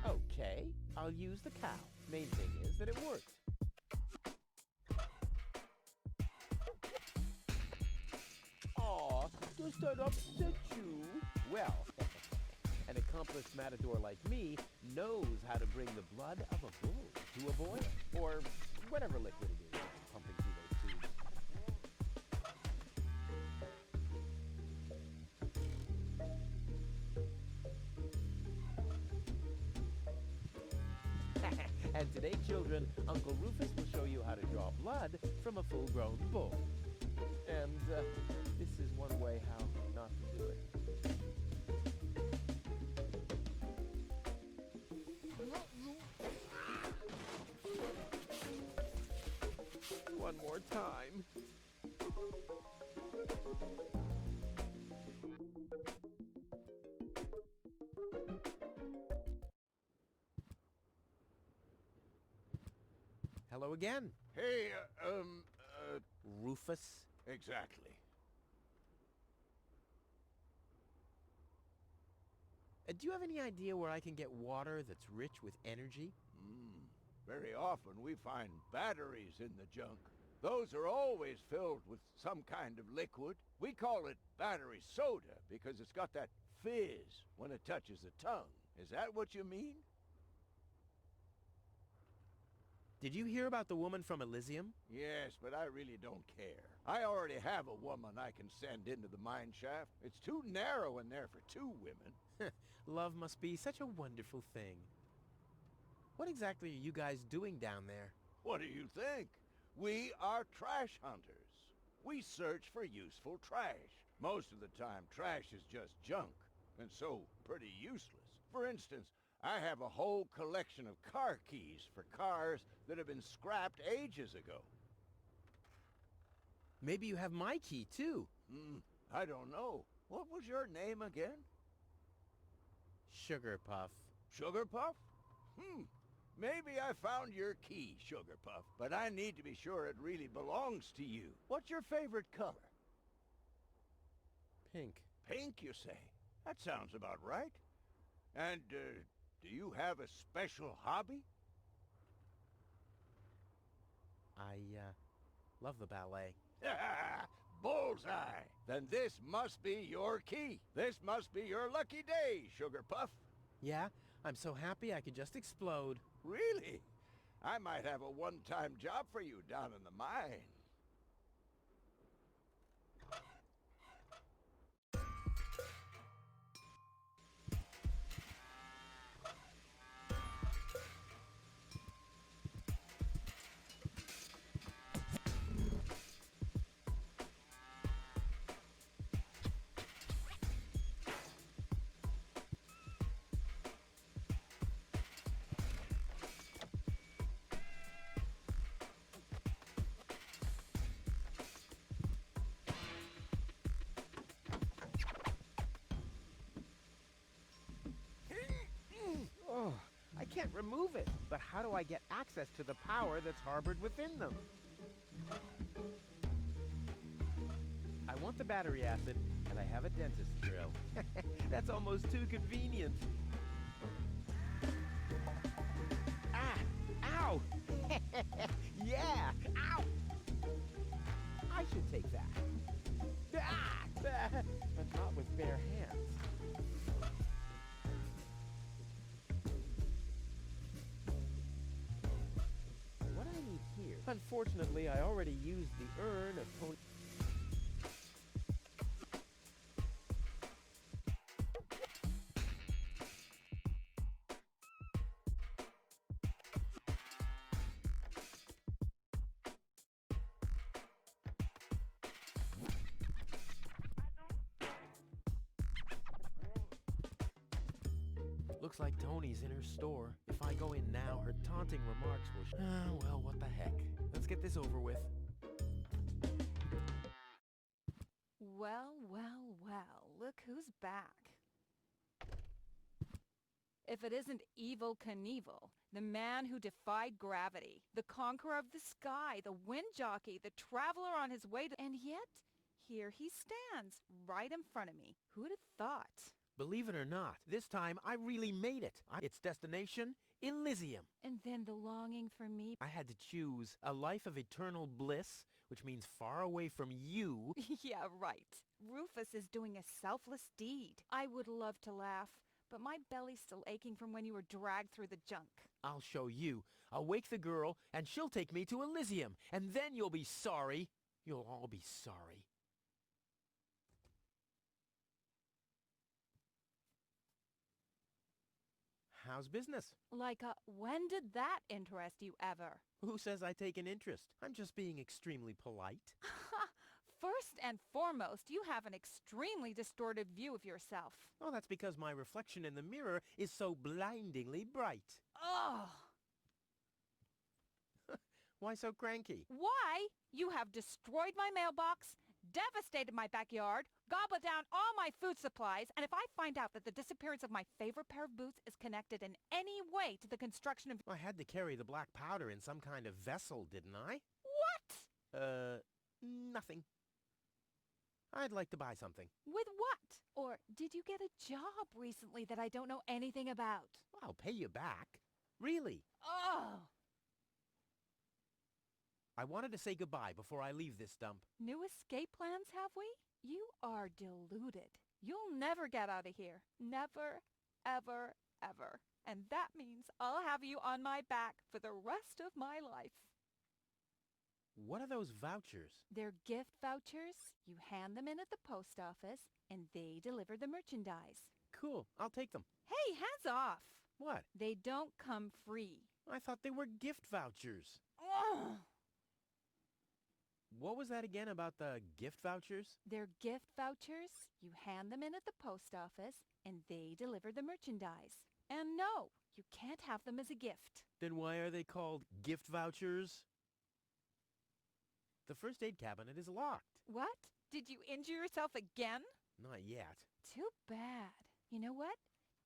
Okay, I'll use the cow. Main thing is that it worked. Aw, does that upset you? Well, an accomplished matador like me knows how to bring the blood of a bull to a boil, or whatever liquid it is that's pumping through those tubes. And today, children, Uncle Rufus will show you how to draw blood from a full-grown bull. And this is one way how not to do it. time. Hello again, Hey, Rufus. exactly. Do you have any idea where I can get water that's rich with energy? Very often we find batteries in the junk. Those are always filled with some kind of liquid. We call it battery soda because it's got that fizz when it touches the tongue. Is that what you mean? Did you hear about the woman from Elysium? Yes, but I really don't care. I already have a woman I can send into the mine shaft. It's too narrow in there for two women. Love must be such a wonderful thing. What exactly are you guys doing down there? What do you think? We are trash hunters. We search for useful trash. Most of the time, trash is just junk, and so pretty useless. For instance, I have a whole collection of car keys for cars that have been scrapped ages ago. Maybe you have my key, too. I don't know. What was your name again? Sugar Puff. Sugar Puff? Maybe I found your key, Sugar Puff, but I need to be sure it really belongs to you. What's your favorite color? Pink. Pink, you say? That sounds about right. And, do you have a special hobby? I love the ballet. Bullseye! Then this must be your key. This must be your lucky day, Sugar Puff. Yeah, I'm so happy I could just explode. Really? I might have a one-time job for you down in the mine. Oh, I can't remove it. But how do I get access to the power that's harbored within them? I want the battery acid, and I have a dentist drill. That's almost too convenient. Ah! Ow! Yeah! Ow! I should take that. Ah! But not with bare hands. What do I need here? Unfortunately, I already used the urn of Tony. Looks like Tony's in her store. If I go in now, her taunting remarks will... well, what the heck. Let's get this over with. Well, well, well, look who's back. If it isn't Evel Knievel, the man who defied gravity, the conqueror of the sky, the wind jockey, the traveler on his way to... And yet, here he stands, right in front of me. Who would have thought? Believe it or not, this time I really made it. Its destination, Elysium. And then the longing for me. I had to choose a life of eternal bliss, which means far away from you. Yeah, right. Rufus is doing a selfless deed. I would love to laugh, but my belly's still aching from when you were dragged through the junk. I'll show you. I'll wake the girl, and she'll take me to Elysium. And then you'll be sorry. You'll all be sorry. How's business? Like, when did that interest you ever? Who says I take an interest? I'm just being extremely polite. First and foremost, you have an extremely distorted view of yourself. Oh, that's because my reflection in the mirror is so blindingly bright. Ugh! Why so cranky? Why? You have destroyed my mailbox, devastated my backyard, gobbled down all my food supplies, and if I find out that the disappearance of my favorite pair of boots is connected in any way to the construction of... I had to carry the black powder in some kind of vessel, didn't I? What? Nothing. I'd like to buy something. With what? Or did you get a job recently that I don't know anything about? I'll pay you back. Really. Oh! I wanted to say goodbye before I leave this dump. New escape plans, have we? You are deluded. You'll never get out of here. Never, ever, ever. And that means I'll have you on my back for the rest of my life. What are those vouchers? They're gift vouchers. You hand them in at the post office, and they deliver the merchandise. Cool. I'll take them. Hey, hands off! What? They don't come free. I thought they were gift vouchers. Ugh! What was that again about the gift vouchers? They're gift vouchers. You hand them in at the post office, and they deliver the merchandise. And no, you can't have them as a gift. Then why are they called gift vouchers? The first aid cabinet is locked. What? Did you injure yourself again? Not yet. Too bad. You know what?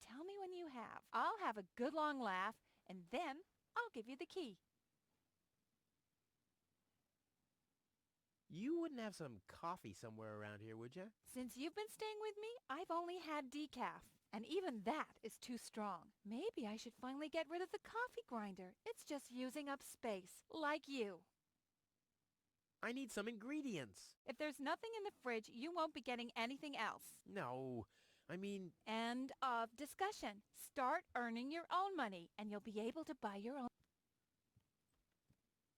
Tell me when you have. I'll have a good long laugh, and then I'll give you the key. You wouldn't have some coffee somewhere around here, would you? Since you've been staying with me, I've only had decaf. And even that is too strong. Maybe I should finally get rid of the coffee grinder. It's just using up space, like you. I need some ingredients. If there's nothing in the fridge, you won't be getting anything else. No, I mean... End of discussion. Start earning your own money, and you'll be able to buy your own...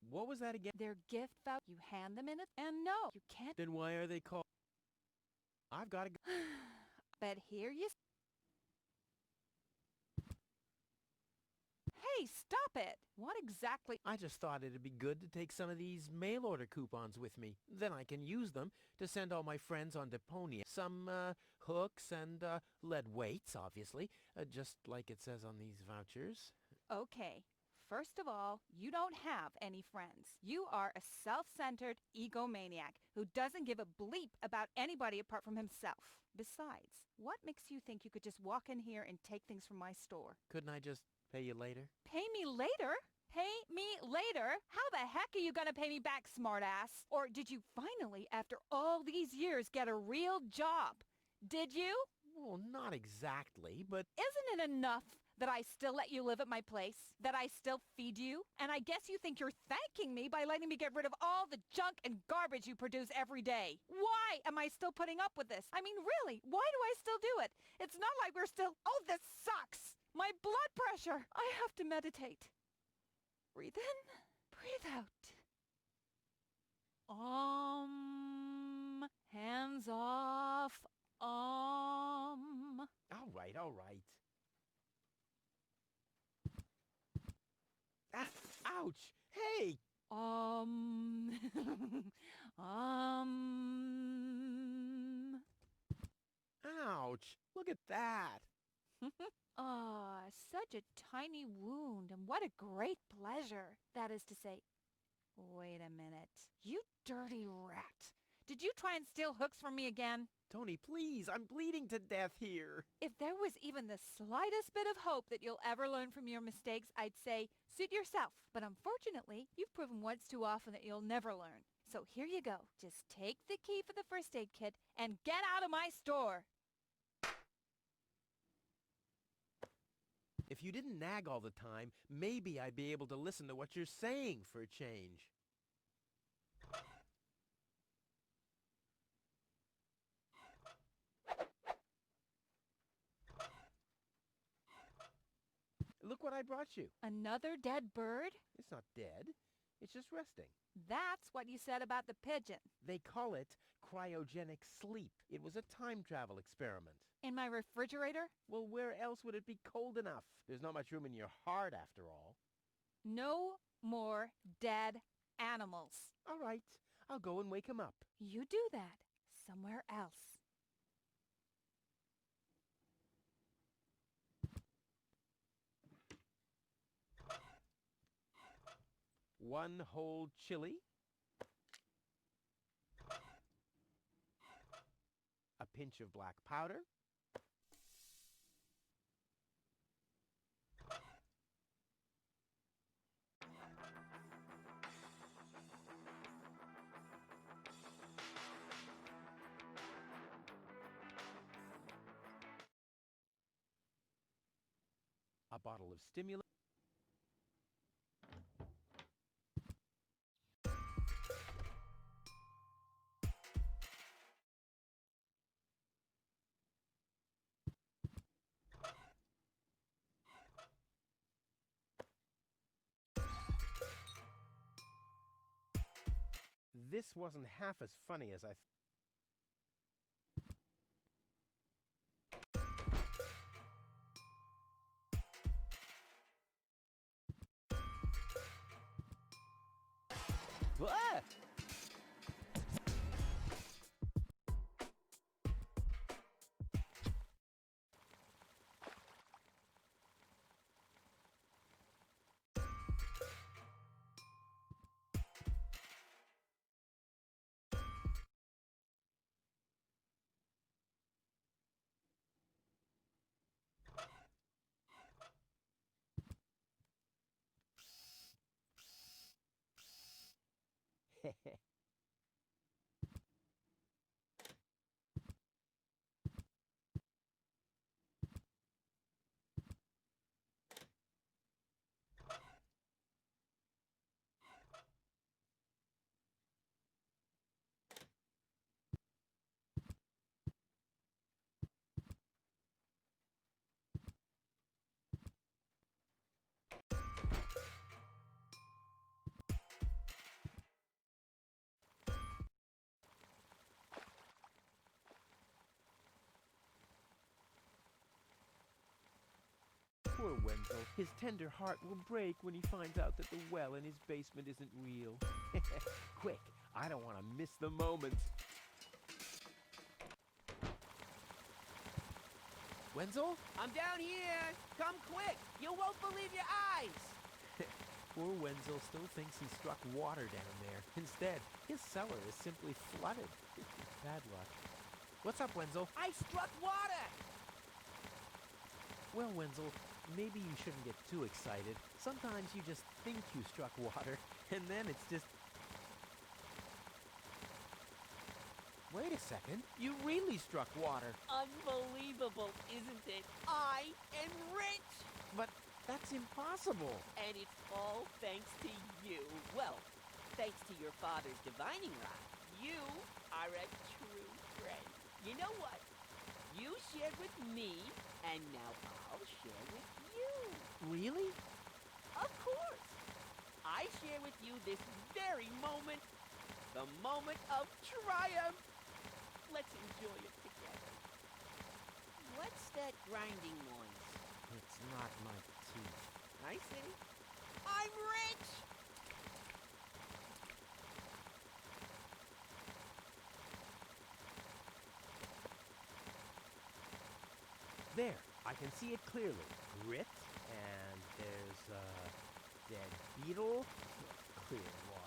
What was that again? They're gift vouchers. You hand them in it, and no, you can't... Then why are they called... I've got to go... But here you... Hey, stop it! What exactly... I just thought it'd be good to take some of these mail order coupons with me. Then I can use them to send all my friends on DEPONIA. Some, hooks and, lead weights, obviously. Just like it says on these vouchers. Okay. First of all, you don't have any friends. You are a self-centered egomaniac who doesn't give a bleep about anybody apart from himself. Besides, what makes you think you could just walk in here and take things from my store? Couldn't I just pay you later? Pay me later? Pay me later? How the heck are you gonna pay me back, smartass? Or did you finally, after all these years, get a real job? Did you? Well, not exactly, but... Isn't it enough that I still let you live at my place? That I still feed you? And I guess you think you're thanking me by letting me get rid of all the junk and garbage you produce every day. Why am I still putting up with this? I mean, really, why do I still do it? It's not like we're still... Oh, this sucks! My blood pressure! I have to meditate. Breathe in, breathe out. Hands off. All right, all right. Ah, ouch! Hey! Ouch! Look at that! Ah, such a tiny wound, and what a great pleasure. That is to say, wait a minute. You dirty rat. Did you try and steal hooks from me again? Tony, please, I'm bleeding to death here. If there was even the slightest bit of hope that you'll ever learn from your mistakes, I'd say, suit yourself. But unfortunately, you've proven once too often that you'll never learn. So here you go. Just take the key for the first aid kit and get out of my store. If you didn't nag all the time, maybe I'd be able to listen to what you're saying for a change. Look what I brought you. Another dead bird? It's not dead. It's just resting. That's what you said about the pigeon. They call it cryogenic sleep. It was a time travel experiment. In my refrigerator? Well, where else would it be cold enough? There's not much room in your heart, after all. No more dead animals. All right. I'll go and wake him up. You do that somewhere else. 1 whole chili, a pinch of black powder, a bottle of stimulant, this wasn't half as funny as I Ah! Poor Wenzel. His tender heart will break when he finds out that the well in his basement isn't real. Quick, I don't want to miss the moment. Wenzel? I'm down here! Come quick! You won't believe your eyes! Poor Wenzel still thinks he struck water down there. Instead, his cellar is simply flooded. Bad luck. What's up, Wenzel? I struck water! Well, Wenzel, maybe you shouldn't get too excited. Sometimes you just think you struck water, and then it's just... Wait a second. You really struck water. Unbelievable, isn't it? I am rich! But that's impossible. And it's all thanks to you. Well, thanks to your father's divining rod. You are a true friend. You know what? You shared with me, and now I'll share with you. Really? Of course. I share with you this very moment, the moment of triumph. Let's enjoy it together. What's that grinding noise? It's not my teeth. I see. I'm rich! There, I can see it clearly. Grit, and there's a dead beetle. Clear water.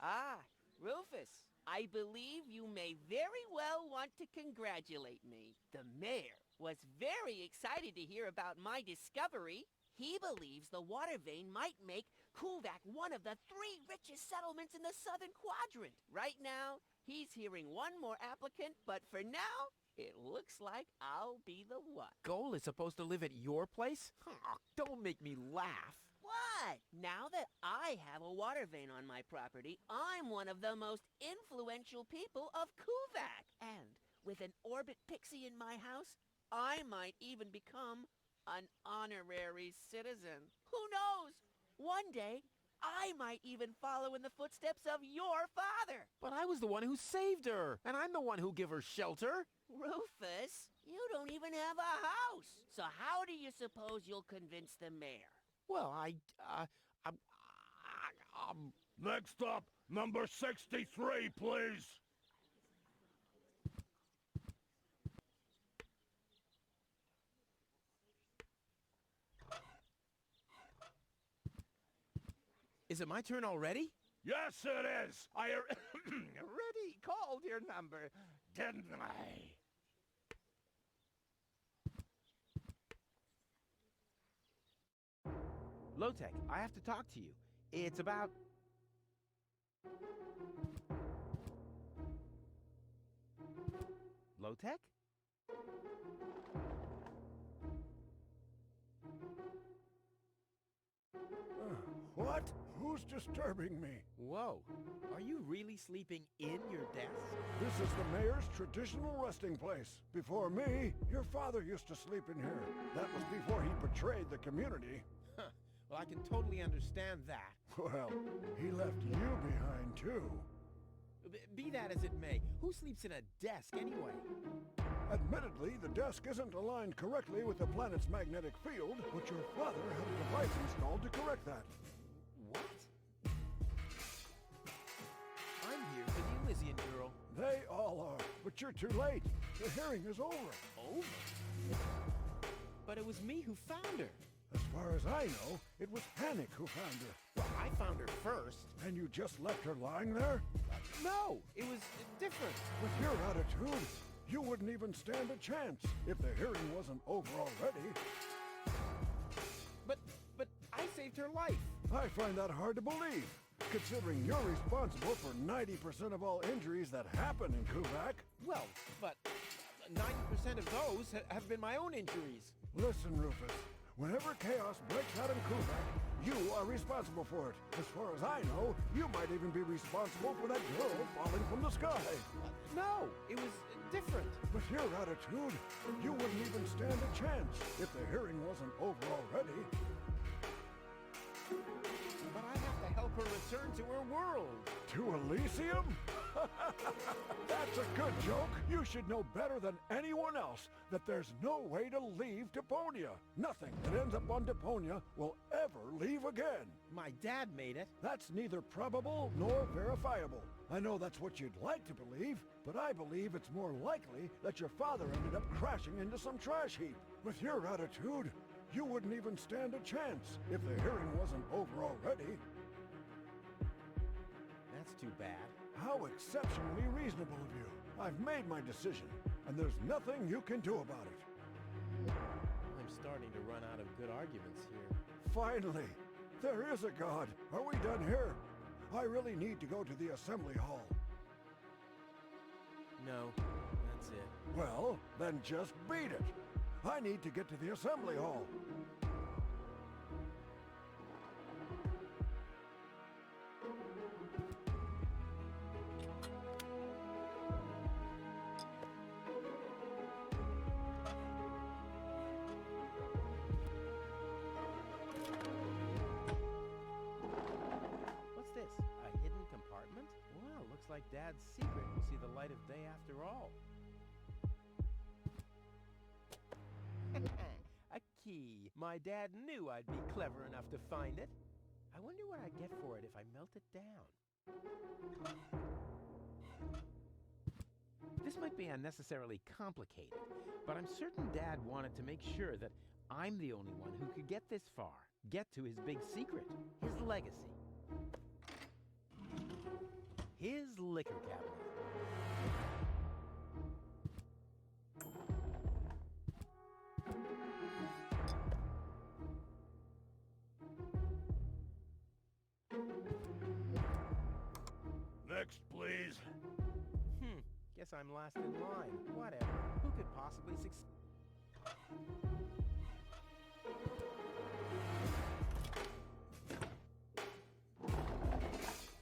Ah, Rufus, I believe you may very well want to congratulate me. The mayor was very excited to hear about my discovery. He believes the water vein might make Kuvak one of the 3 richest settlements in the southern quadrant. Right now, he's hearing one more applicant, but for now, it looks like I'll be the one. Goal is supposed to live at your place? Oh, don't make me laugh. What? Now that I have a water vein on my property, I'm one of the most influential people of Kuvak. And with an orbit pixie in my house, I might even become an honorary citizen. Who knows? One day, I might even follow in the footsteps of your father. But I was the one who saved her, and I'm the one who gave her shelter. Rufus, you don't even have a house. So how do you suppose you'll convince the mayor? Well, Next up, number 63, please. Is it my turn already? Yes, it is. I Already called your number, didn't I? Low-Tech, I have to talk to you. It's about... Low-Tech? What? Who's disturbing me? Whoa, are you really sleeping in your desk? This is the mayor's traditional resting place. Before me, your father used to sleep in here. That was before he betrayed the community. Huh. Well, I can totally understand that. Well, he left you behind, too. Be that as it may, who sleeps in a desk anyway? Admittedly, the desk isn't aligned correctly with the planet's magnetic field, but your father had a device installed to correct that. What? I'm here for the Elysian girl. They all are, but you're too late. The hearing is over. Over? But it was me who found her. As far as I know, it was Panic who found her. Well, I found her first. And you just left her lying there? No, it was different. With your attitude, you wouldn't even stand a chance if the hearing wasn't over already. But I saved her life. I find that hard to believe, considering you're responsible for 90% of all injuries that happen in Kuvak. Well, but 90% of those have been my own injuries. Listen, Rufus. Whenever chaos breaks out in Kuvak, you are responsible for it. As far as I know, you might even be responsible for that girl falling from the sky. No, it was different. With your attitude, you wouldn't even stand a chance if the hearing wasn't over already. But I have to help her return to her world. To Elysium? That's a good joke. You should know better than anyone else that there's no way to leave DEPONIA. Nothing that ends up on DEPONIA will ever leave again. My dad made it. That's neither probable nor verifiable. I know that's what you'd like to believe, but I believe it's more likely that your father ended up crashing into some trash heap. With your attitude, you wouldn't even stand a chance if the hearing wasn't over already. That's too bad. How exceptionally reasonable of you. I've made my decision, and there's nothing you can do about it. I'm starting to run out of good arguments here. Finally! There is a God! Are we done here? I really need to go to the assembly hall. No, that's it. Well, then just beat it. I need to get to the assembly hall. What's this? A hidden compartment? Well, looks like Dad's secret will see the light of day after all. A key. My dad knew I'd be clever enough to find it. I wonder what I'd get for it if I melt it down. This might be unnecessarily complicated, but I'm certain Dad wanted to make sure that I'm the only one who could get this far. Get to his big secret, his legacy. His liquor cabinet. Guess I'm last in line. Whatever. Who could possibly succeed?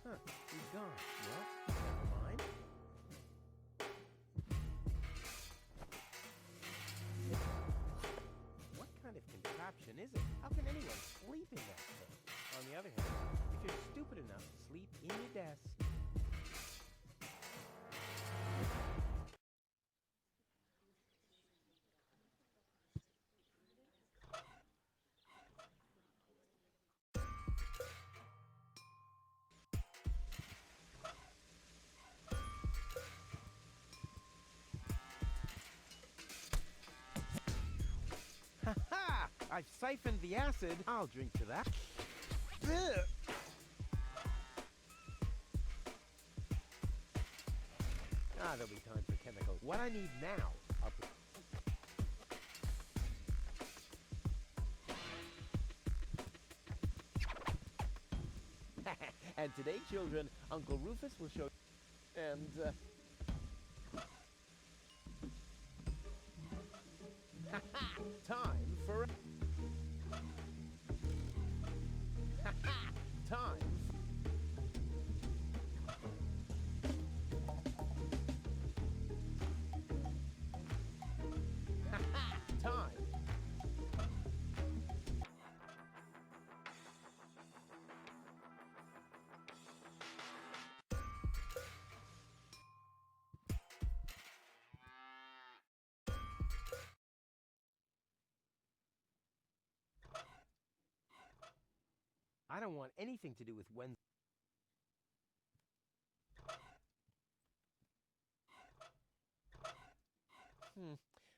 Huh, he's gone. Well, never mind. What kind of contraption is it? How can anyone sleep in that thing? On the other hand, if you're stupid enough to sleep in your desk, ha! I've siphoned the acid. I'll drink to that. Ugh. Ah, there'll be time for chemicals. What I need now are... And today, children, Uncle Rufus will show... And, time for... Time. Time. I don't want anything to do with when...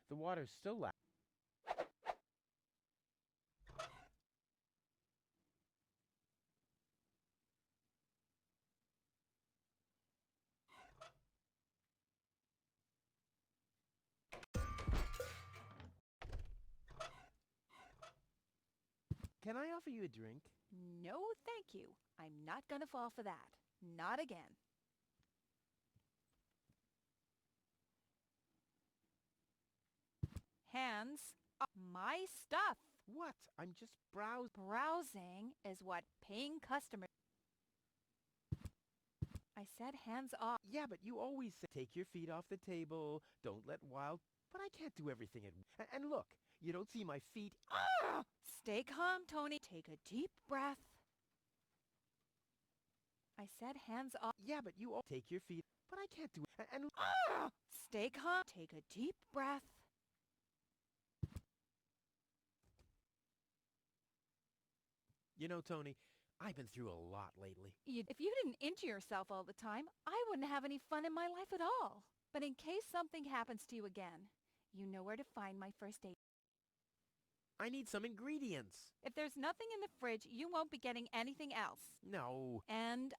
The water's still loud. Can I offer you a drink? No, thank you. I'm not gonna fall for that. Not again. Hands off my stuff. What? I'm just Browsing is what paying customers... I said hands off. Yeah, but you always say, take your feet off the table, don't let wild... But I can't do everything at... And look, you don't see my feet... Ah! Stay calm, Tony. Take a deep breath. I said hands off. Yeah, but you all... Take your feet... But I can't do... And... Ah! Stay calm. Take a deep breath. You know, Tony, I've been through a lot lately. If you didn't injure yourself all the time, I wouldn't have any fun in my life at all. But in case something happens to you again, you know where to find my first aid. I need some ingredients. If there's nothing in the fridge, you won't be getting anything else. No. And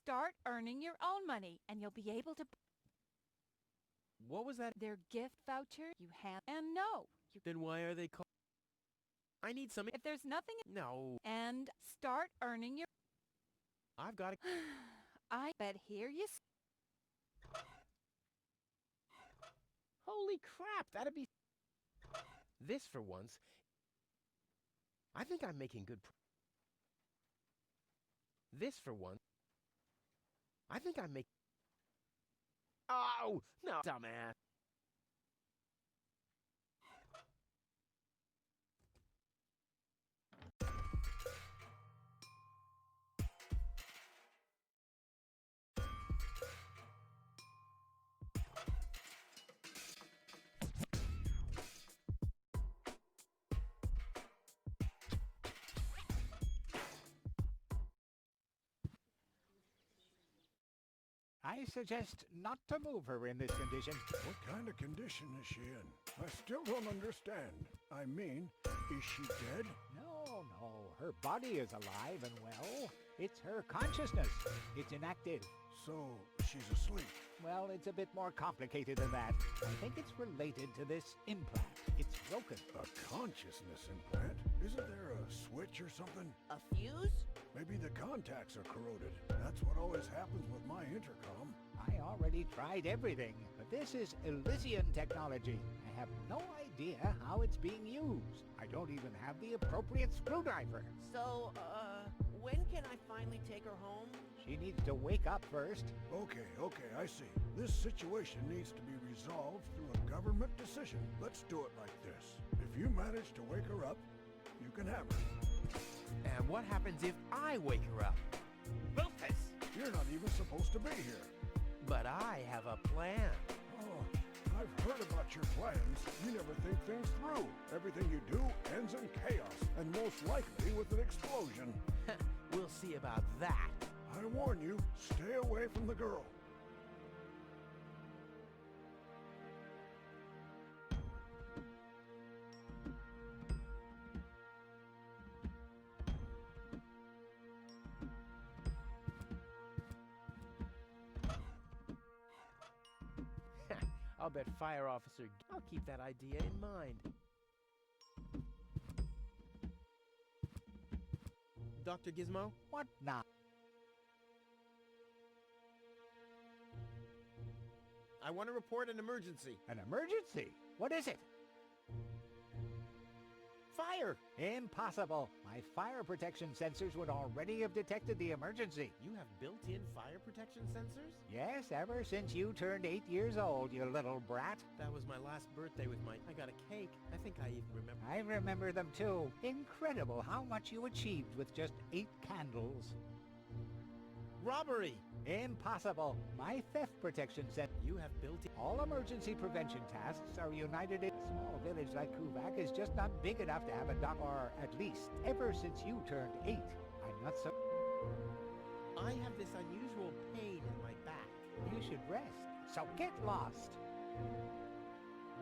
start earning your own money, and you'll be able to... What was that? Their gift voucher you have... And no. Then why are they called... I need some... If there's nothing... No. And start earning your... I've got to... But here you... Holy crap, that'd be... This, for once... I think I'm making good... This, for once... I think I'm making... Oh! No, dumbass! I suggest not to move her in this condition. What kind of condition is she in? I still don't understand. I mean, is she dead? No, no. Her body is alive and well. It's her consciousness. It's inactive. So, she's asleep. Well, it's a bit more complicated than that. I think it's related to this implant. It's broken. A consciousness implant? Isn't there a switch or something? A fuse? Maybe the contacts are corroded. That's what always happens with my intercom. I already tried everything, but this is Elysian technology. I have no idea how it's being used. I don't even have the appropriate screwdriver. So, when can I finally take her home? She needs to wake up first. Okay, I see. This situation needs to be resolved through a government decision. Let's do it like this. If you manage to wake her up, you can have her. And what happens if I wake her up? Rufus! You're not even supposed to be here. But I have a plan. Oh, I've heard about your plans. You never think things through. Everything you do ends in chaos, and most likely with an explosion. We'll see about that. I warn you, stay away from the girl. I'll bet Fire Officer... I'll keep that idea in mind. Dr. Gizmo? What now? I want to report an emergency. An emergency? What is it? Fire! Impossible. My fire protection sensors would already have detected the emergency. You have built-in fire protection sensors? Yes, ever since you turned 8 years old, you little brat. That was my last birthday with my... I got a cake. I think I even remember... I remember them too. Incredible how much you achieved with just 8 candles. Robbery! Impossible. My theft protection set. You have built-in... All emergency prevention tasks are united in... A small village like Kuvak is just not big enough to have a doc, or at least ever since you turned 8. I'm not so... I have this unusual pain in my back. You should rest. So get lost.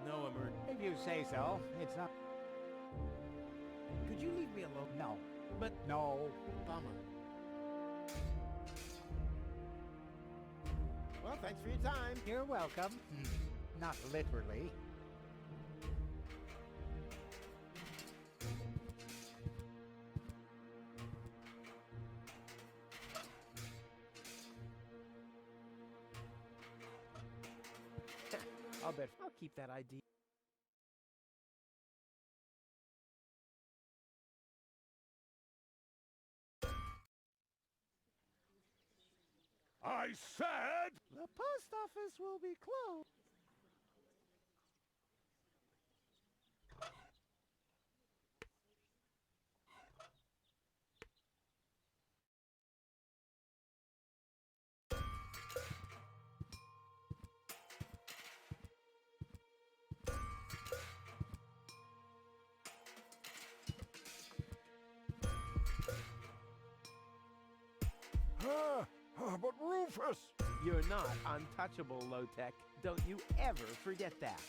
No, If you say so, it's not... Could you leave me alone? No. But... No. Bummer. Well, thanks for your time. You're welcome. Not literally. I'll keep that ID. I said... The post office will be closed. But Rufus! You're not untouchable, low-tech. Don't you ever forget that.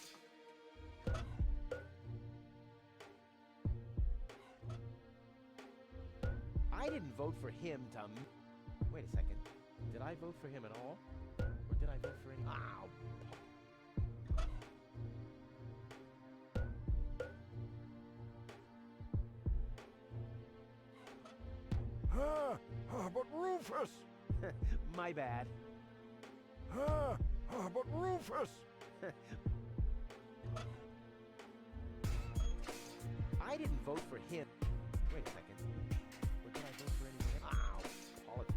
I didn't vote for him to... Wait a second. Did I vote for him at all? Or did I vote for any... Ow! But Rufus! My bad. But Rufus! I didn't vote for him. Wait a second. Or did I vote for anyone? Ow! Apologies.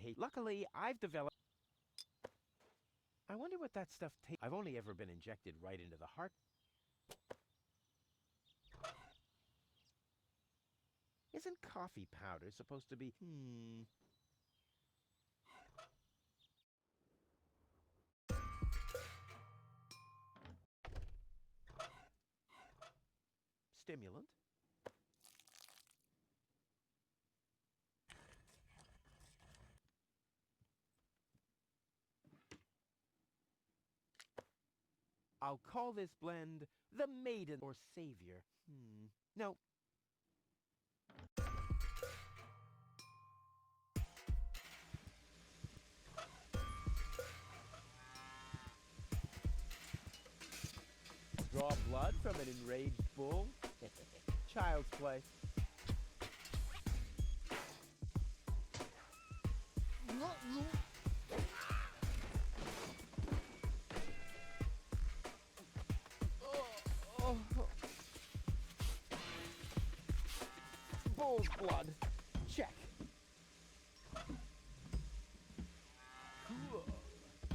hate. Luckily, I've developed... I wonder what that stuff tastes... I've only ever been injected right into the heart. Isn't coffee powder supposed to be... Stimulant? I'll call this blend the Maiden or Savior. No. Draw blood from an enraged bull? Child's play. Bull's blood. Check. Cool.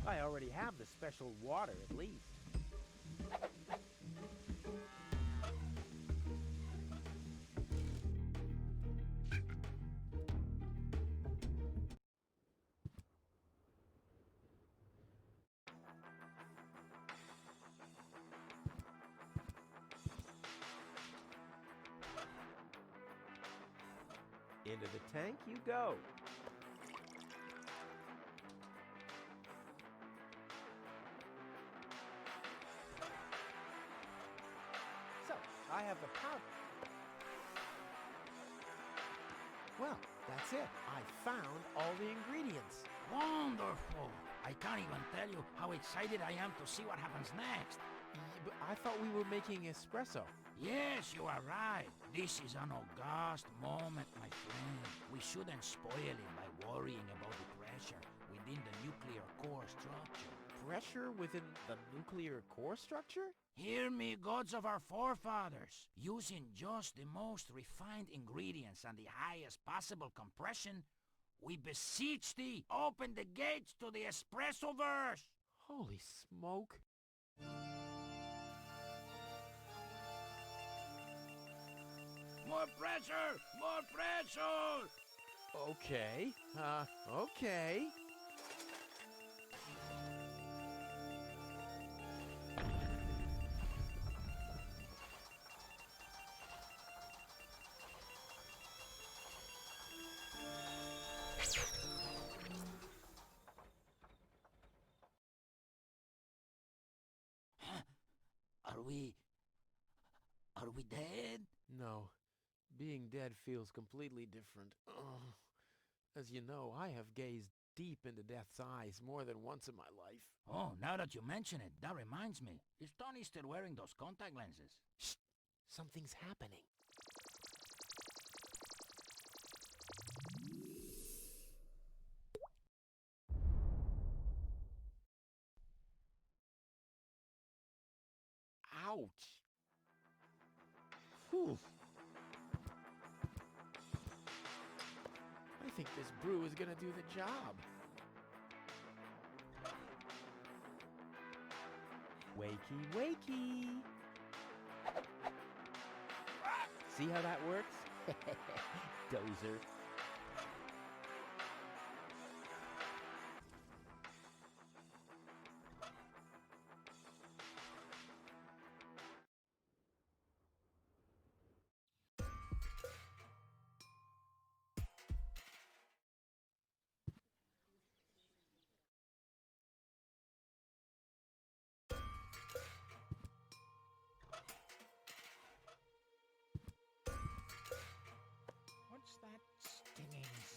I already have the special water, at least. Into the tank you go. So, I have the powder. Well, that's it. I found all the ingredients. Wonderful! I can't even tell you how excited I am to see what happens next. But I thought we were making espresso. Yes, you are right. This is an august moment, my friend. We shouldn't spoil it by worrying about the pressure within the nuclear core structure. Pressure within the nuclear core structure? Hear me, gods of our forefathers. Using just the most refined ingredients and the highest possible compression, we beseech thee, open the gates to the espressoverse! Holy smoke. More pressure! More pressure! Okay. Okay. Are we dead? No. Being dead feels completely different. As you know, I have gazed deep into death's eyes more than once in my life. Oh, now that you mention it, that reminds me. Is Tony still wearing those contact lenses? Shh! Something's happening. Ouch! Whew. I think this brew is gonna do the job. Wakey, wakey! See how that works? Dozer.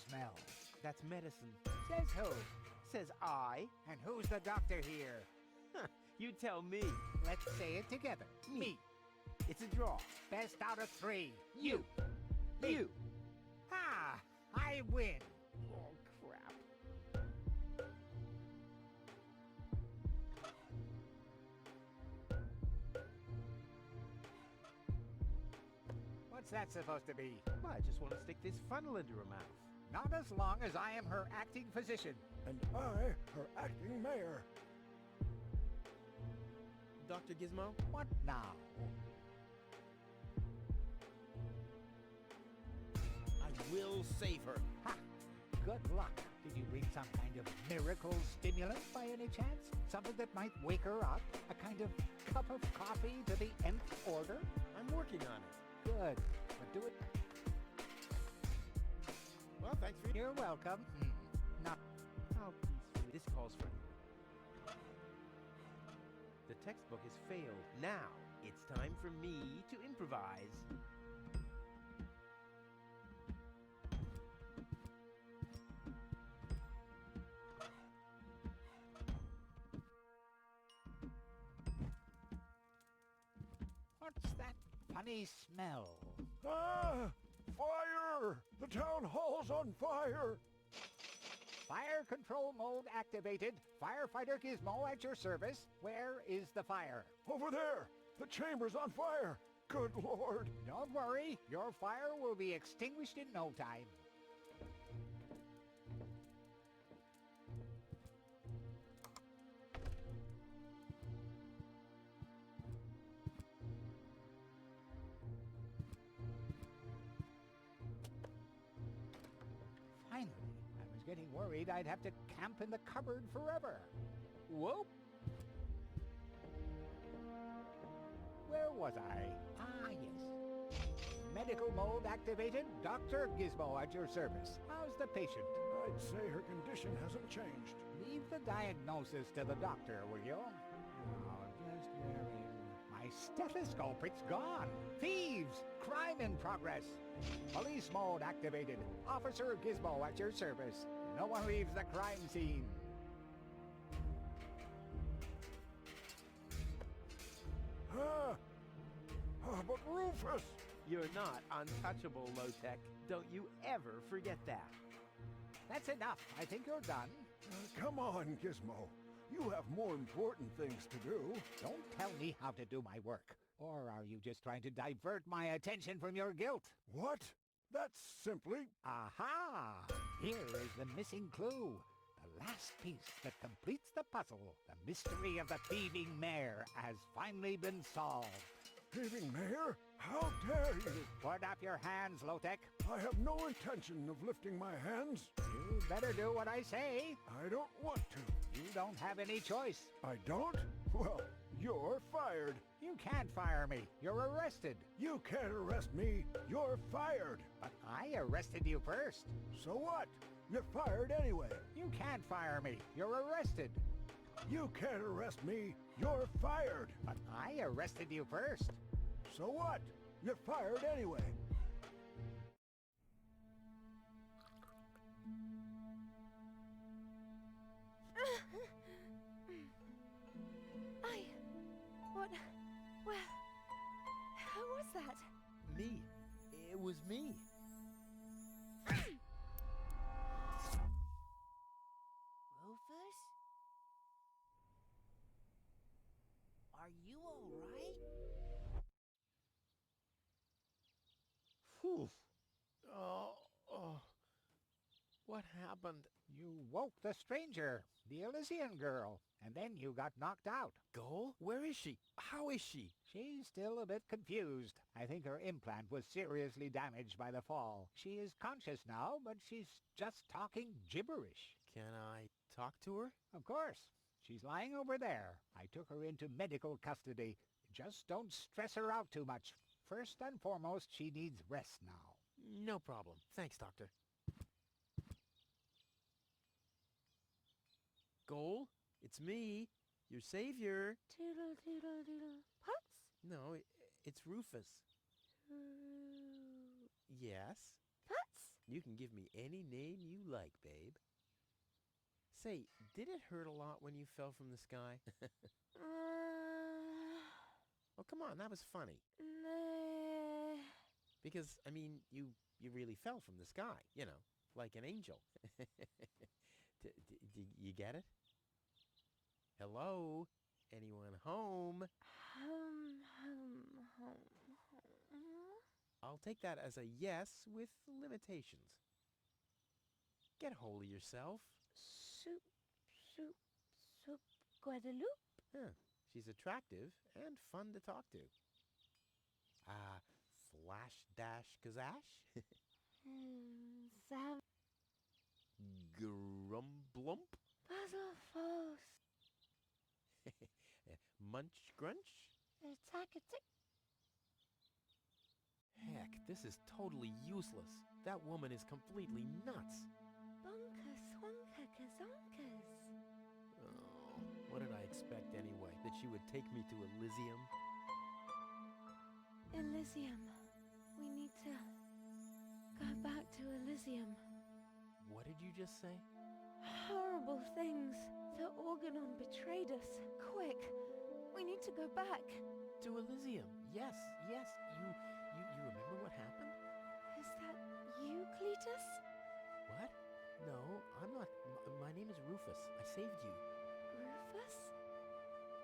Smell. That's medicine. Says who? Says I. And who's the doctor here? You tell me. Let's say it together. Me. It's a draw. Best out of three. You. You. Ha! I win. Oh, crap. What's that supposed to be? Well, I just want to stick this funnel into her mouth. Not as long as I am her acting physician. And I, her acting mayor. Dr. Gizmo? What now? I will save her. Ha! Good luck. Did you bring some kind of miracle stimulant by any chance? Something that might wake her up? A kind of cup of coffee to the nth order? I'm working on it. Good. But do it. Well, thanks for... You're welcome. Not... How peaceful. This calls for... The textbook has failed. Now, it's time for me to improvise. What's that funny smell? Ah! Fire! The town hall's on fire! Fire control mode activated. Firefighter Gizmo at your service. Where is the fire? Over there! The chamber's on fire! Good Lord! Don't worry. Your fire will be extinguished in no time. Finally, I was getting worried I'd have to camp in the cupboard forever. Whoop! Where was I? Ah, yes. Medical mode activated. Dr. Gizmo at your service. How's the patient? I'd say her condition hasn't changed. Leave the diagnosis to the doctor, will you? Oh, just wearing... My stethoscope, it's gone. Thieves! Crime in progress. Police mode activated. Officer Gizmo at your service. No one leaves the crime scene. But Rufus! You're not untouchable, Low-Tech. Don't you ever forget that. That's enough. I think you're done. Come on, Gizmo. You have more important things to do. Don't tell me how to do my work. Or are you just trying to divert my attention from your guilt? What? That's simply... Aha! Here is the missing clue. The last piece that completes the puzzle. The mystery of the thieving mayor has finally been solved. Thieving mayor? How dare you! Put up your hands, Low-Tech. I have no intention of lifting my hands. You better do what I say. I don't want to. You don't have any choice. I don't? Well, you're fired. You can't fire me. You're arrested. You can't arrest me. You're fired. But I arrested you first. So what? You're fired anyway. You can't fire me. You're arrested. You can't arrest me. You're fired. But I arrested you first. So what? You're fired anyway. Well, who was that? Me. It was me. Rufus? Are you all right? Phew. Oh. What happened? You woke the stranger, the Elysian girl, and then you got knocked out. Goal? Where is she? How is she? She's still a bit confused. I think her implant was seriously damaged by the fall. She is conscious now, but she's just talking gibberish. Can I talk to her? Of course. She's lying over there. I took her into medical custody. Just don't stress her out too much. First and foremost, she needs rest now. No problem. Thanks, Doctor. Goal? It's me, your savior. Toodle, toodle, doodle. Pots? No, it's Rufus. Yes? Pots? You can give me any name you like, babe. Say, did it hurt a lot when you fell from the sky? Oh, come on, that was funny. Nah. Because, I mean, you really fell from the sky, you know, like an angel. You get it? Hello? Anyone home? Home. I'll take that as a yes with limitations. Get hold of yourself. Soup, Guadeloupe? Huh. She's attractive and fun to talk to. Flash dash kazash? Sav... Grumblump? Puzzle Force. Munch grunch? Attack-a-tick. Heck, this is totally useless. That woman is completely nuts. Bonka swanka kazonkas. Oh, what did I expect anyway? That she would take me to Elysium? Elysium. We need to go back to Elysium. What did you just say? Horrible things. The Organon betrayed us. Quick, we need to go back. To Elysium. Yes. You remember what happened? Is that you, Cletus? What? No, I'm not. My name is Rufus. I saved you. Rufus?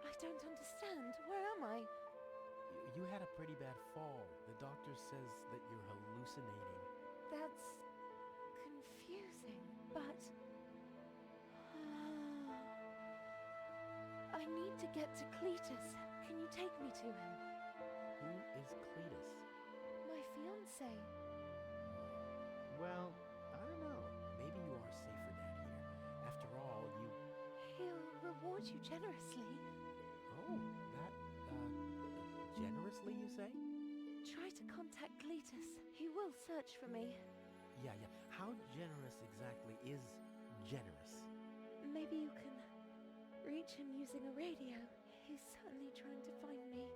I don't understand. Where am I? You had a pretty bad fall. The doctor says that you're hallucinating. That's confusing, but... I need to get to Cletus. Can you take me to him? Who is Cletus? My fiancé. Well, I don't know. Maybe you are safer down here. After all, you... He'll reward you generously. Oh, that, generously, you say? Try to contact Cletus. He will search for me. Yeah. How generous exactly is generous? Maybe you can reach him using a radio. He's certainly trying to find me.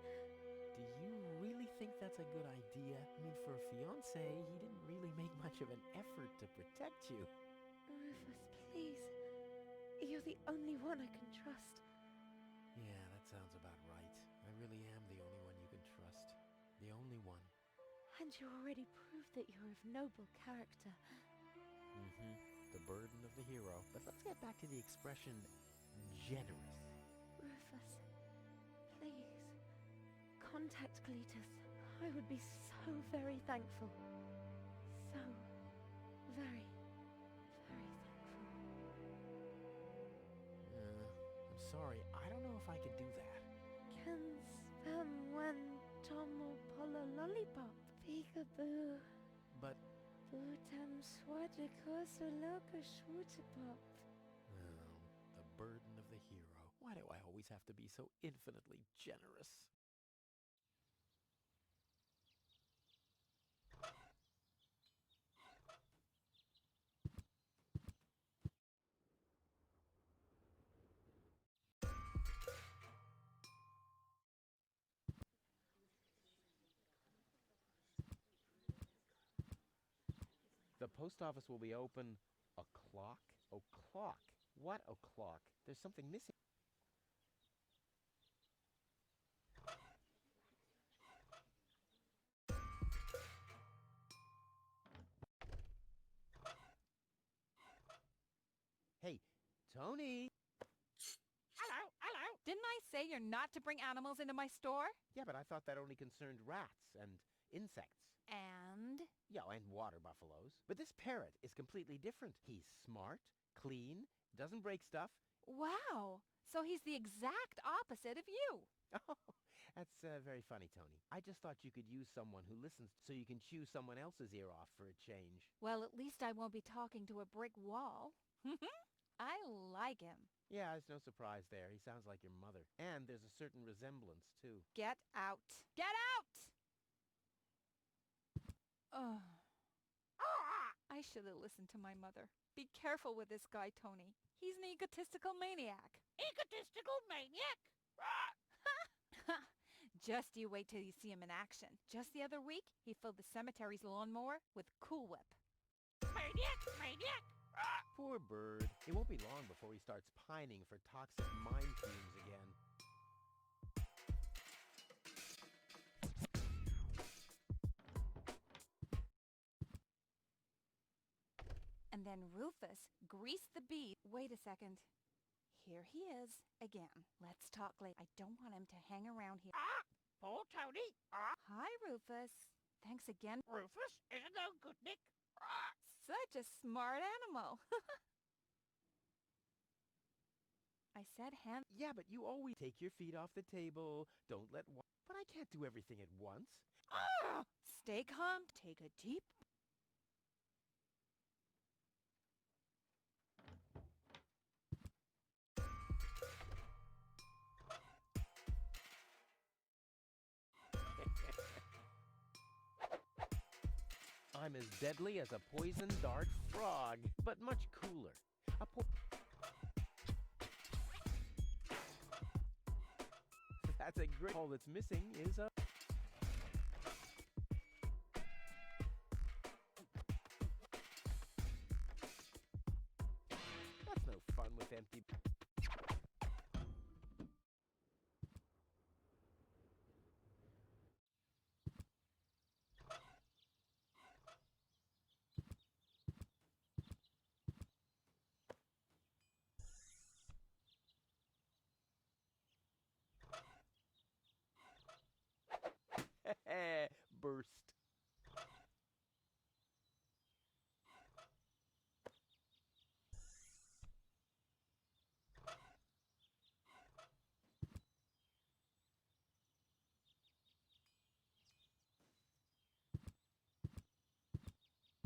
Do you really think that's a good idea? I mean, for a fiancé, he didn't really make much of an effort to protect you. Rufus, please. You're the only one I can trust. Yeah, that sounds about right. I really am the only one you can trust. The only one. And you already proved that you're of noble character. Mm-hmm. The burden of the hero. But let's get back to the expression generous. Rufus, please. Contact Cletus. I would be so very thankful. So very, very thankful. I'm sorry. I don't know if I can do that. Can spam one tomo polo lollipop. Peekaboo. But... Bootam swadikosu loka shwootapop. Oh, the burden of the hero. Why do I always have to be so infinitely generous? The post office will be open o'clock? O'clock? What o'clock? There's something missing. Hey, Tony! Hello. Didn't I say you're not to bring animals into my store? Yeah, but I thought that only concerned rats and insects. And? Yeah, and water buffaloes. But this parrot is completely different. He's smart, clean, doesn't break stuff. Wow. So he's the exact opposite of you. Oh, that's very funny, Tony. I just thought you could use someone who listens so you can chew someone else's ear off for a change. Well, at least I won't be talking to a brick wall. I like him. Yeah, there's no surprise there. He sounds like your mother. And there's a certain resemblance, too. Get out. Get out! Oh. I should have listened to my mother. Be careful with this guy, Tony. He's an egotistical maniac. Egotistical maniac? Just you wait till you see him in action. Just the other week, he filled the cemetery's lawnmower with Cool Whip. Maniac! Poor bird. It won't be long before he starts pining for toxic mine fumes again. And then Rufus greased the bead. Wait a second. Here he is again. Let's talk later. I don't want him to hang around here. Poor Tony. Hi, Rufus. Thanks again. Rufus is no good, Nick. So such a smart animal. I said hand. Yeah, but you always take your feet off the table. Don't let one. But I can't do everything at once. Ah! Stay calm. Take a deep. I'm as deadly as a poison dart frog, but much cooler. That's a great. All that's missing is a. That's no fun with empty. Burst.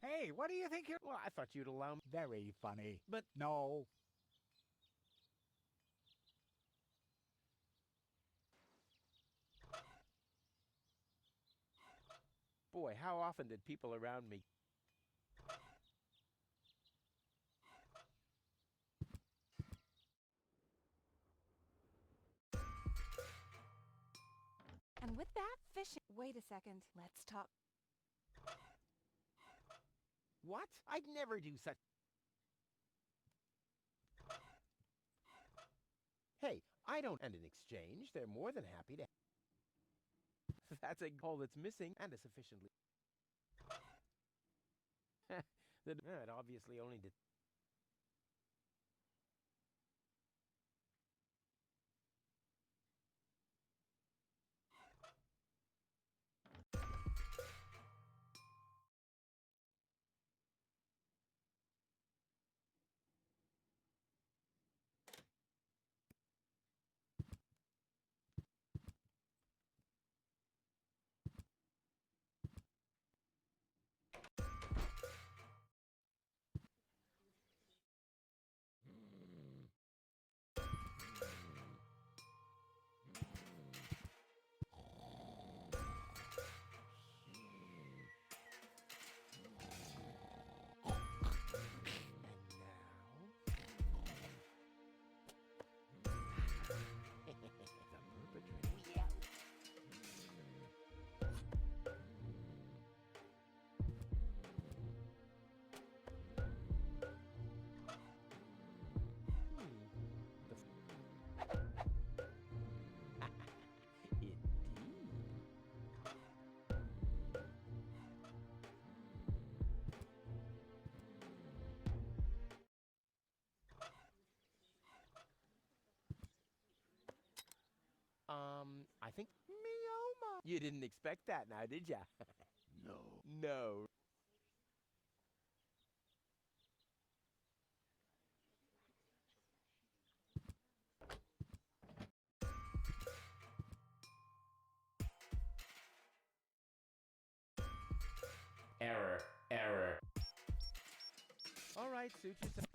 Hey, what do you think you're... Well, I thought you'd allow me. Very funny. But no. boy, how often did people around me... And with that fishing... Wait a second. Let's talk. What? I'd never do such... Hey, I don't... And in exchange, they're more than happy to... That's a goal that's missing and a sufficiently... It obviously only did... I think... Meoma! You didn't expect that now, did ya? No. No. Error. Error. All right, suit yourself.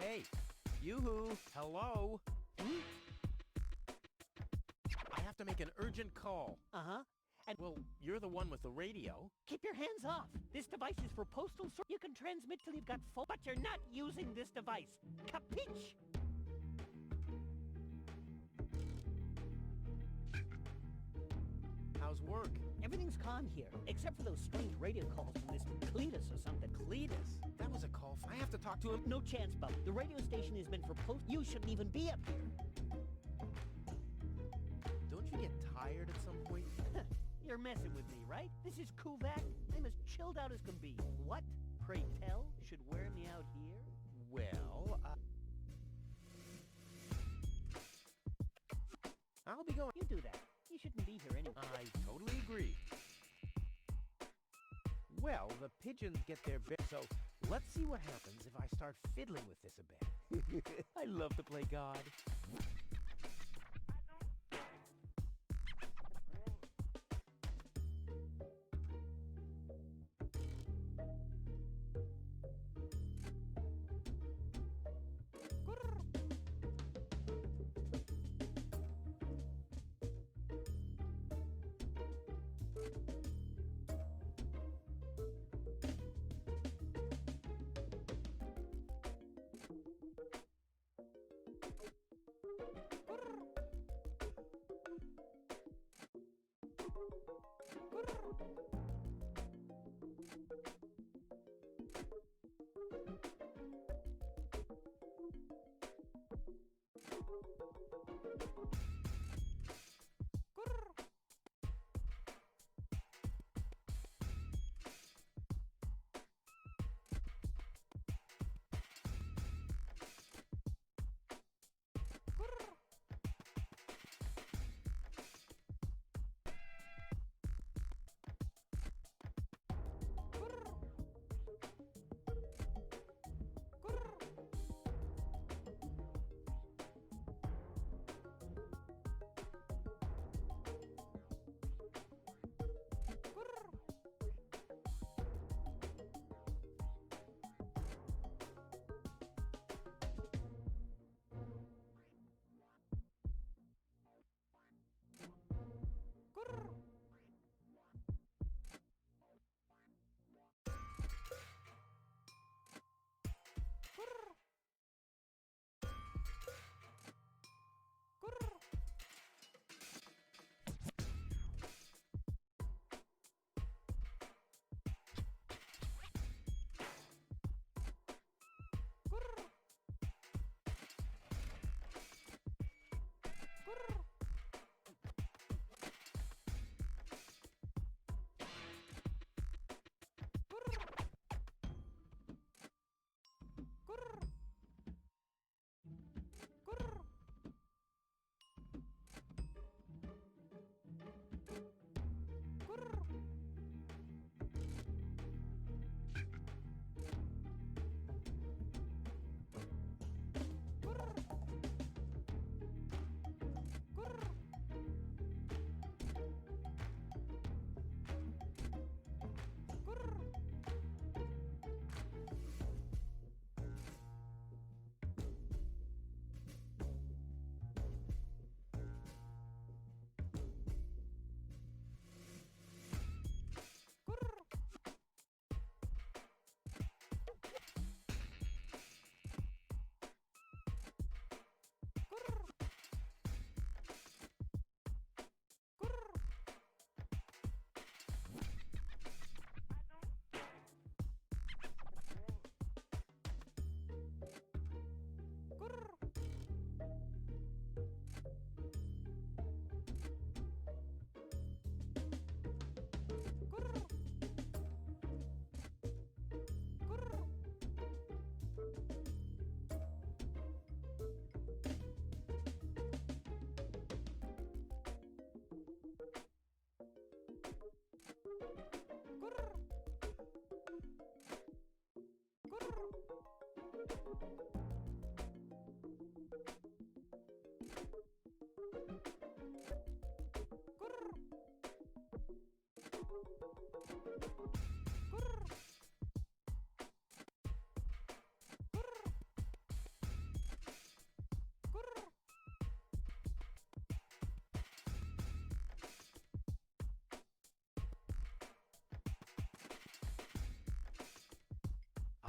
Hey, yoo-hoo, hello? I have to make an urgent call. Uh-huh. And Well, you're the one with the radio. keep your hands off. This device is for postal service. You can transmit till you've got full, but you're not using this device. Capiche? How's work? Everything's calm here, except for those strange radio calls from this Cletus or something. Cletus? That was a call. I have to talk to him. No chance, Bub. The radio station is meant for post. You shouldn't even be up here. Don't you get tired at some point? You're messing with me, right? This is Kuvak. I'm as chilled out as can be. What? pray tell, should wear me out here? Well, I'll be going. You do that. You shouldn't be here anyway. I totally agree. Well, the pigeons get their bit, so let's see what happens if I start fiddling with this a bit. I love to play God.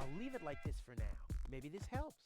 I'll leave it like this for now. Maybe this helps.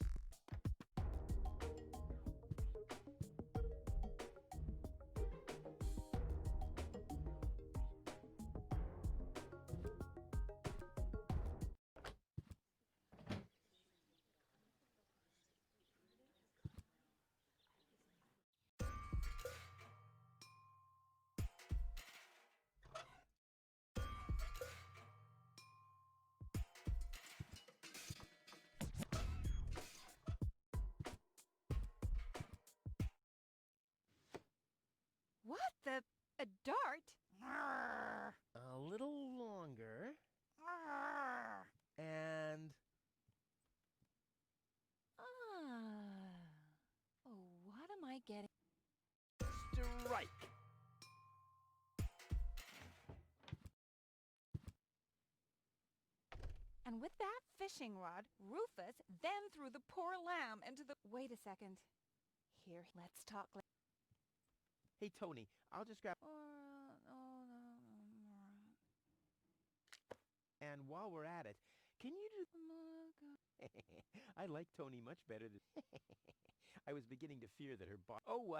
A dart? Arr. A little longer. Arr. And... Oh, what am I getting? strike! And with that fishing rod, Rufus then threw the poor lamb into the... Wait a second. Here, let's talk. Hey, Tony, I'll just grab... And while we're at it, can you do... I like Tony much better than... I was beginning to fear that her Oh,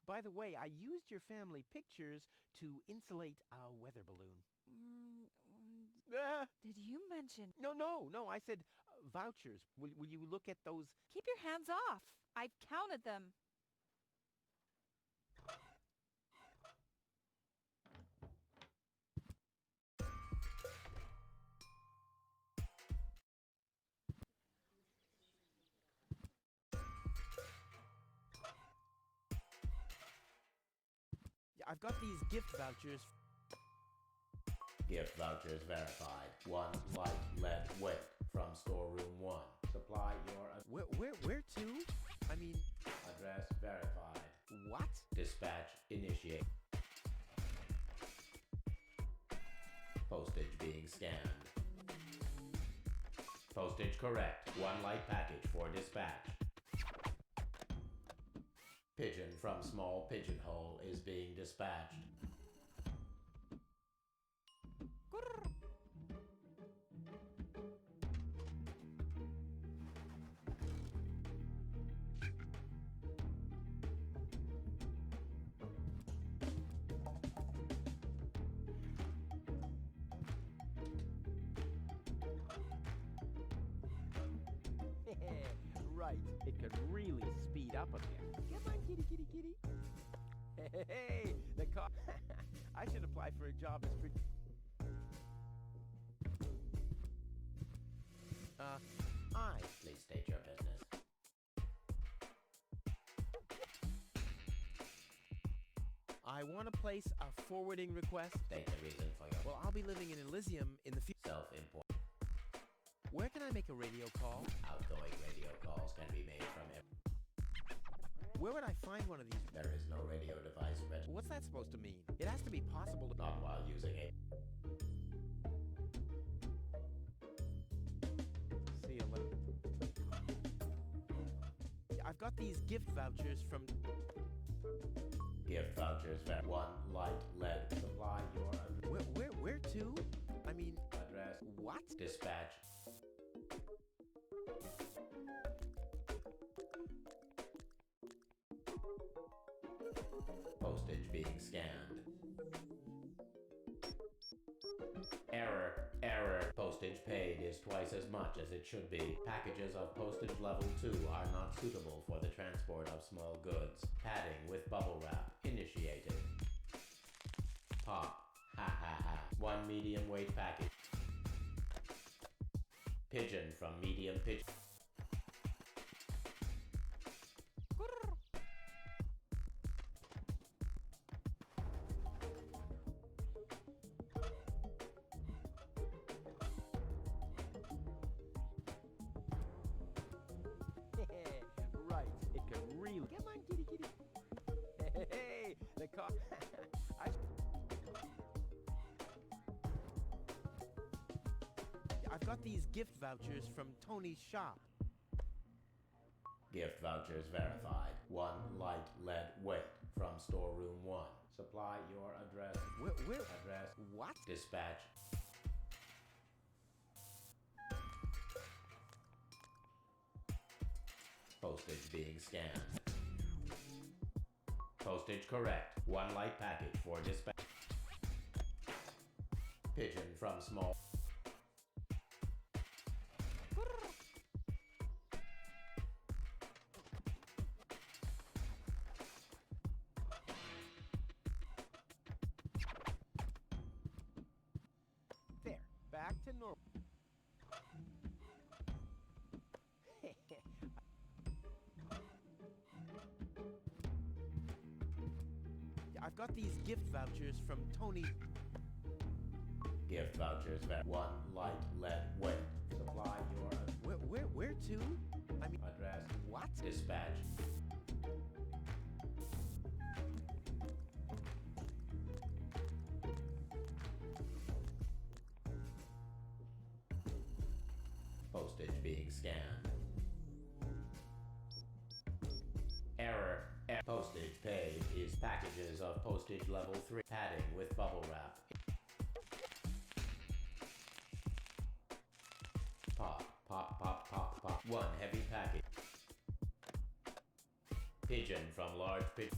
by the way, I used your family pictures to insulate a weather balloon. Did you mention... No, I said vouchers. Will you look at those? Keep your hands off. I've counted them. Yeah, I've got these gift vouchers. Gift vouchers verified. 1 light lead wick from storeroom 1. Supply your... Where to? I mean... Address verified. What? Dispatch initiate. Postage being scanned. Postage correct. 1 light package for dispatch. Pigeon from small pigeonhole is being dispatched. Right, it could really speed up a bit. Come on, kitty, kitty, kitty. Hey, the car. I should apply for a job as pretty. Please state your business. I want to place a forwarding request. State the reason for your... Well, I'll be living in Elysium in the future. Self-import. Where can I make a radio call? Outgoing radio calls can be made from it. Where would I find one of these? There is no radio device registered. What's that supposed to mean? It has to be possible to... Not while using it. See you later. I've got these gift vouchers from... Gift vouchers for 1 light lead. Supply your... Where to? I mean... Address. What? Dispatch. Postage being scanned. Error. Postage paid is twice as much as it should be. Packages of postage level 2 are not suitable for the transport of small goods. Padding with bubble wrap initiated. Pop. Ha ha ha. 1 medium weight package. Pigeon from medium pigeon. Right, it could really... Come on, kitty, kitty. Hey, the car... I've got these gift vouchers from Tony's shop. Gift vouchers verified. 1 light lead weight from storeroom 1. Supply your address. Where? Address. What? Dispatch. Postage being scanned. Postage correct. 1 light package for dispatch. Pigeon from small... There, back to normal. I've got these gift vouchers from Tony. Gift vouchers that one light lead weight. Supply your Where to? I mean, address. what? Dispatch. Postage being scanned. Error. Postage paid is packages of postage level 3 padding with bubble wrap. Pop, pop, pop, pop, pop. One heavy package. Pigeon from large pigeon.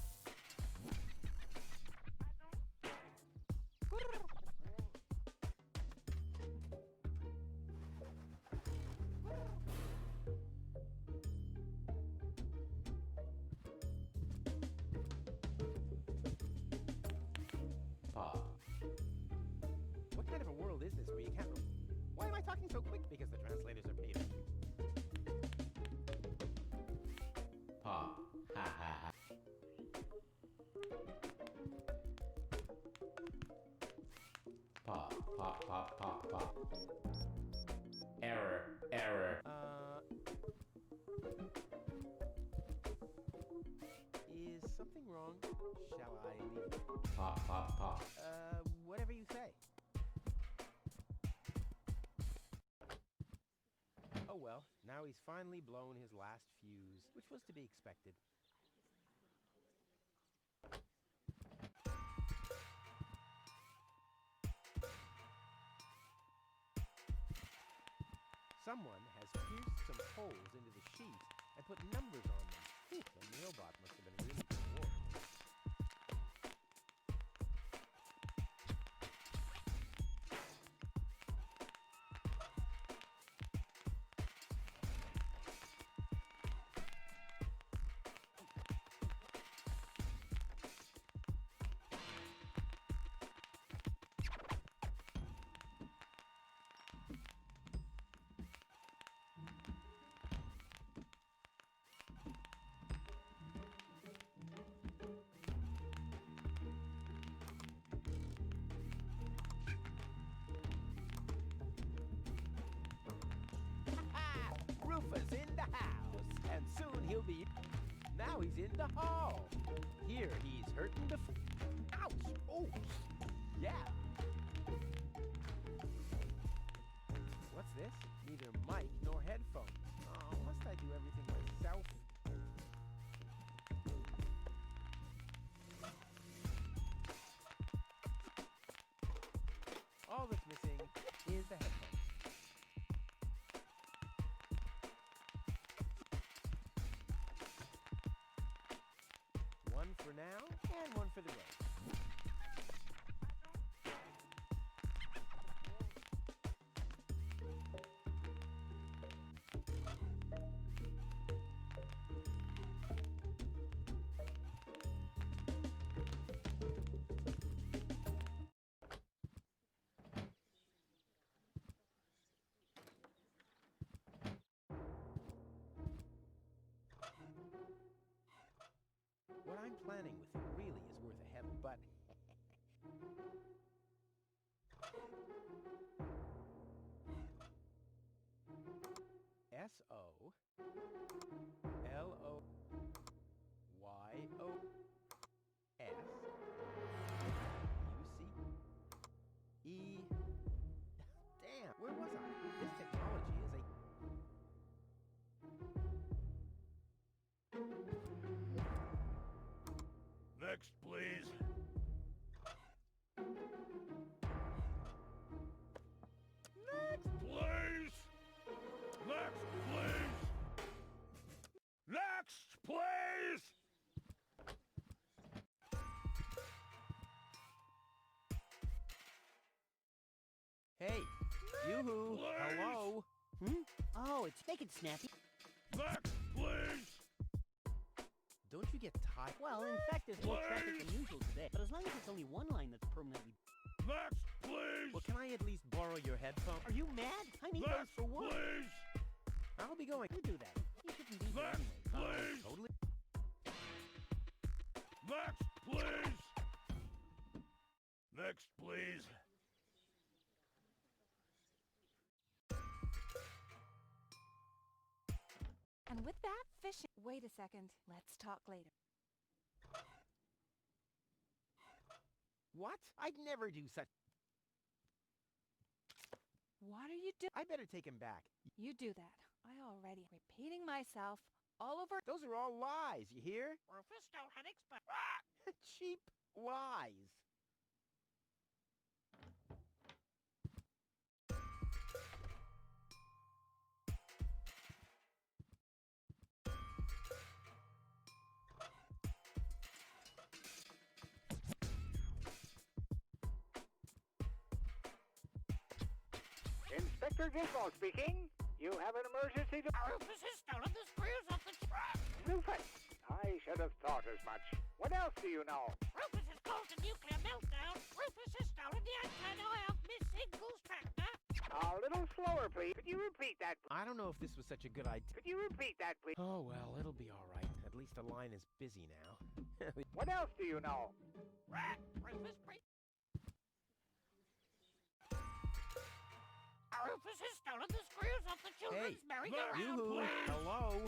What kind of a world is this where you can't... Why am I talking so quick? Because the translators are paid. Pop. Ha ha ha. Pop, pop, pop, pop, pop. Error, error. Is something wrong? Shall I leave? Pop, pop, pop. Whatever you say. Oh well, now he's finally blown his last fuse, which was to be expected. Someone has pierced some holes into the sheet and put numbers on them. The mailbot must have been really bored. Rufus in the house, and soon he'll be... Now he's in the hall. Here he's hurting the... Ouch! Oh! Yeah! What's this? Neither mic nor headphones. Oh, must I do everything myself? All that's missing is the headphones. One for now, and one for the road. What I'm planning with it really is worth a heaven, but... S-O-L-O-Y-O-S-U-C-E... Damn, where was I? This technology is a... Next, please. Next! Please! Next, please! Next, please! Hey, yoo-hoo, Please. hello? Oh, it's make it snappy. Next, please! Don't you get tired? Well, in fact, there's more traffic Please. than usual today. But as long as it's only one line that's permanently... Next, please! Well, can I at least borrow your headphones? Are you mad? I need those Next, for work. please! I'll be going. You do that. You shouldn't be here Next, anyway. please! Totally. Next, please! Next, please. And with that fishing... Wait a second. Let's talk later. What? I'd never do such... What are you doing? I better take him back. You do that. I already am repeating myself all over... Those are all lies, you hear? Rufus don't expect... Cheap lies. Inspector Gizmo speaking. You have an emergency to... Rufus has stolen the screws off the... Rufus! I should have thought as much. What else do you know? Rufus has caused a nuclear meltdown. Rufus has stolen the antenna off Miss Single's tractor. A little slower, please. Could you repeat that? I don't know if this was such a good idea. Could you repeat that, please? Oh, well, it'll be all right. At least the line is busy now. What else do you know? Rufus Rufus has stolen the screws off the children's merry-go-round. Yoo-hoo. Hello?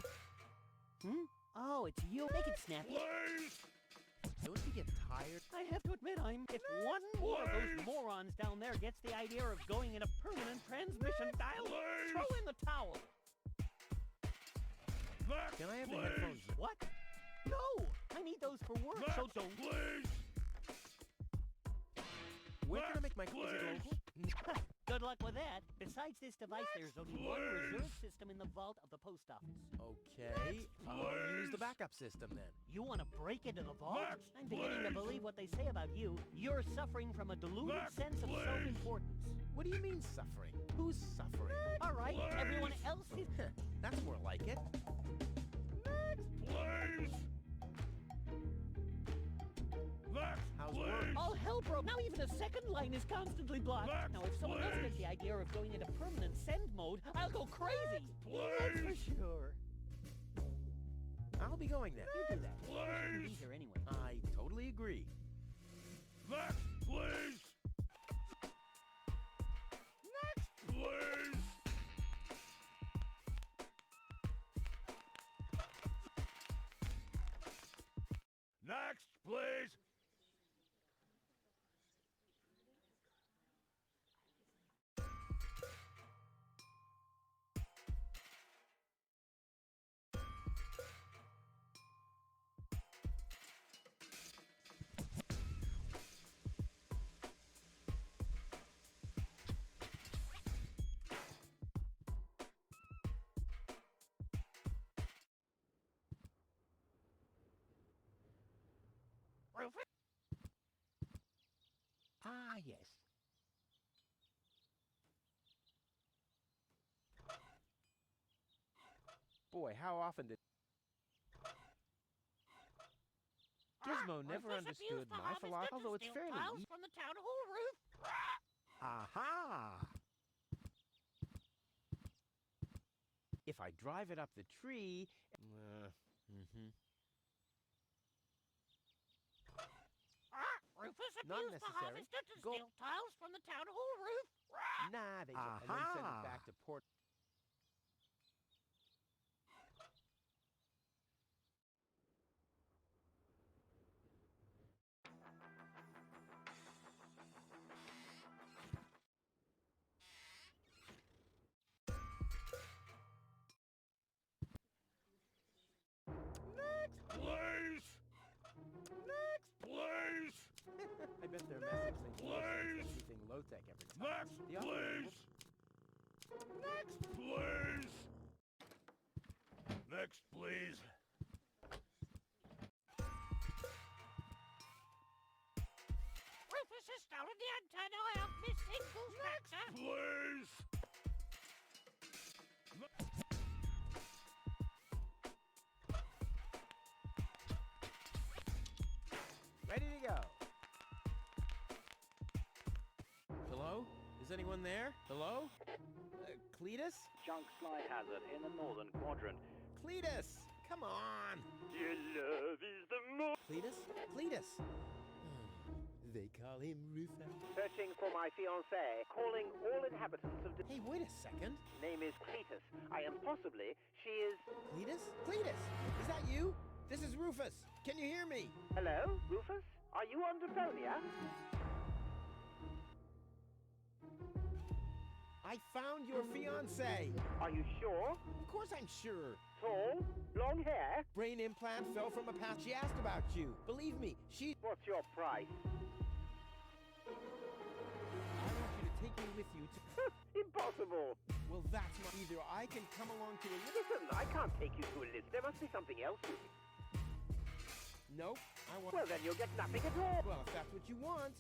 Oh, it's you. Make it snappy. Don't you get tired? I have to admit, if one more of those morons down there gets the idea of going in a permanent transmission dial, throw in the towel. Can I have the headphones? What? No! I need those for work, so don't... Where can I make my... Is it local? Good luck with that. Besides this device, there's only one reserve system in the vault of the post office. Okay, I'll use the backup system then. You want to break into the vault? I'm beginning to believe what they say about you. You're suffering from a deluded sense of self-importance. What do you mean suffering? Who's suffering? All right, everyone else is... That's more like it. How's work? All hell broke. Now even a second line is constantly blocked. Now if someone else gets the idea of going into permanent send mode, I'll go crazy. That's for sure. I'll be going then. You do that. You shouldn't be here anyway. I totally agree. Next, please! Next, please! Next, please! Rufus? Ah, yes. Boy, how often did... Gizmo never Rufus understood abused the my philosophy, harvester although to it's steal fairly tiles easy. from the town hall roof. Aha! If I drive it up the tree... Rufus Not abused the necessary. harvester to Go- steal tiles from the town hall roof. Nah, they just... And then send Aha! it back to port... Please! Next, please! I bet their message thinks anything low-tech every time. Next, The other- please! Next, please! Next, please! Rufus has stolen the antenna off Miss Single's tractor. Please! Ready to go. Hello? Is anyone there? Hello? Cletus? Junk slide hazard in the northern quadrant. Cletus! Come on! Your love is the most... Cletus? Cletus! They call him Rufus. Searching for my fiancée. Calling all inhabitants of... Hey, wait a second. Name is Cletus. I am possibly... She is... Cletus? Cletus! Is that you? This is Rufus. Can you hear me? Hello, Rufus? Are you on DEPONIA? I found your fiancée. Are you sure? Of course I'm sure. Tall? Long hair? Brain implant fell from a pouch. She asked about you. Believe me, she... What's your price? I want you to take me with you to... Impossible! Well, that's not either. I can come along to a... Listen, I can't take you to a list. There must be something else. Nope, I want... Well, then you'll get nothing at all. Well, if that's what you want...